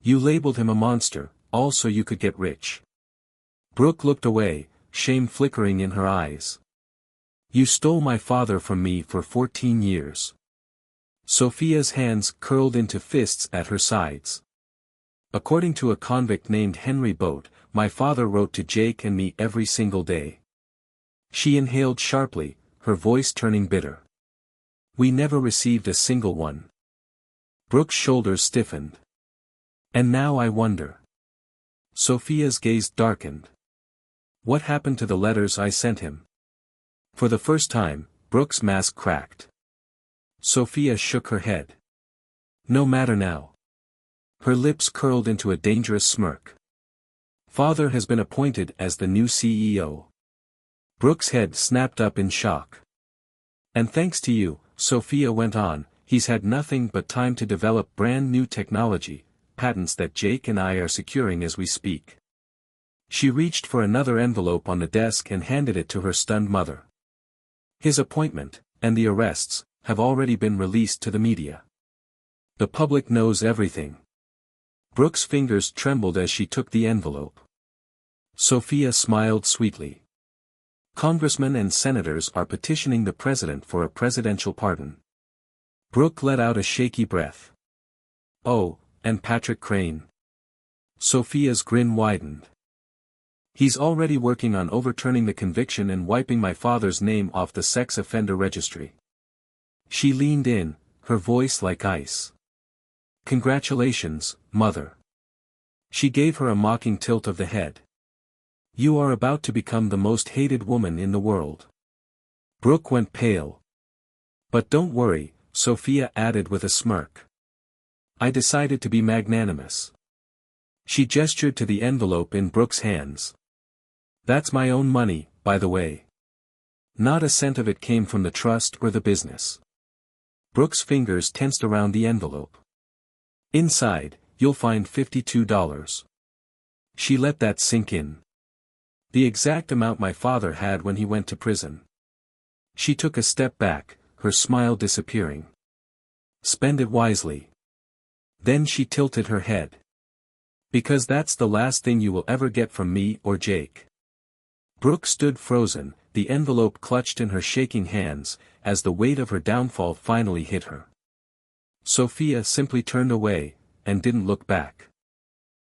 You labeled him a monster, all so you could get rich. Brooke looked away, shame flickering in her eyes. You stole my father from me for 14 years. Sophia's hands curled into fists at her sides. According to a convict named Henry Boat, my father wrote to Jake and me every single day. She inhaled sharply, her voice turning bitter. We never received a single one. Brooke's shoulders stiffened. And now I wonder. Sophia's gaze darkened. What happened to the letters I sent him? For the first time, Brooke's mask cracked. Sophia shook her head. No matter now. Her lips curled into a dangerous smirk. Father has been appointed as the new CEO. Brooke's head snapped up in shock. And thanks to you, Sophia went on, he's had nothing but time to develop brand new technology, patents that Jake and I are securing as we speak. She reached for another envelope on the desk and handed it to her stunned mother. His appointment, and the arrests, have already been released to the media. The public knows everything. Brooke's fingers trembled as she took the envelope. Sophia smiled sweetly. Congressmen and senators are petitioning the president for a presidential pardon. Brooke let out a shaky breath. Oh, and Patrick Crane. Sophia's grin widened. He's already working on overturning the conviction and wiping my father's name off the sex offender registry. She leaned in, her voice like ice. Congratulations, Mother. She gave her a mocking tilt of the head. You are about to become the most hated woman in the world. Brooke went pale. But don't worry, Sophia added with a smirk. I decided to be magnanimous. She gestured to the envelope in Brooke's hands. That's my own money, by the way. Not a cent of it came from the trust or the business. Brooke's fingers tensed around the envelope. Inside, you'll find $52. She let that sink in. The exact amount my father had when he went to prison. She took a step back, her smile disappearing. Spend it wisely. Then she tilted her head. Because that's the last thing you will ever get from me or Jake. Brooke stood frozen, the envelope clutched in her shaking hands, as the weight of her downfall finally hit her. Sophia simply turned away, and didn't look back.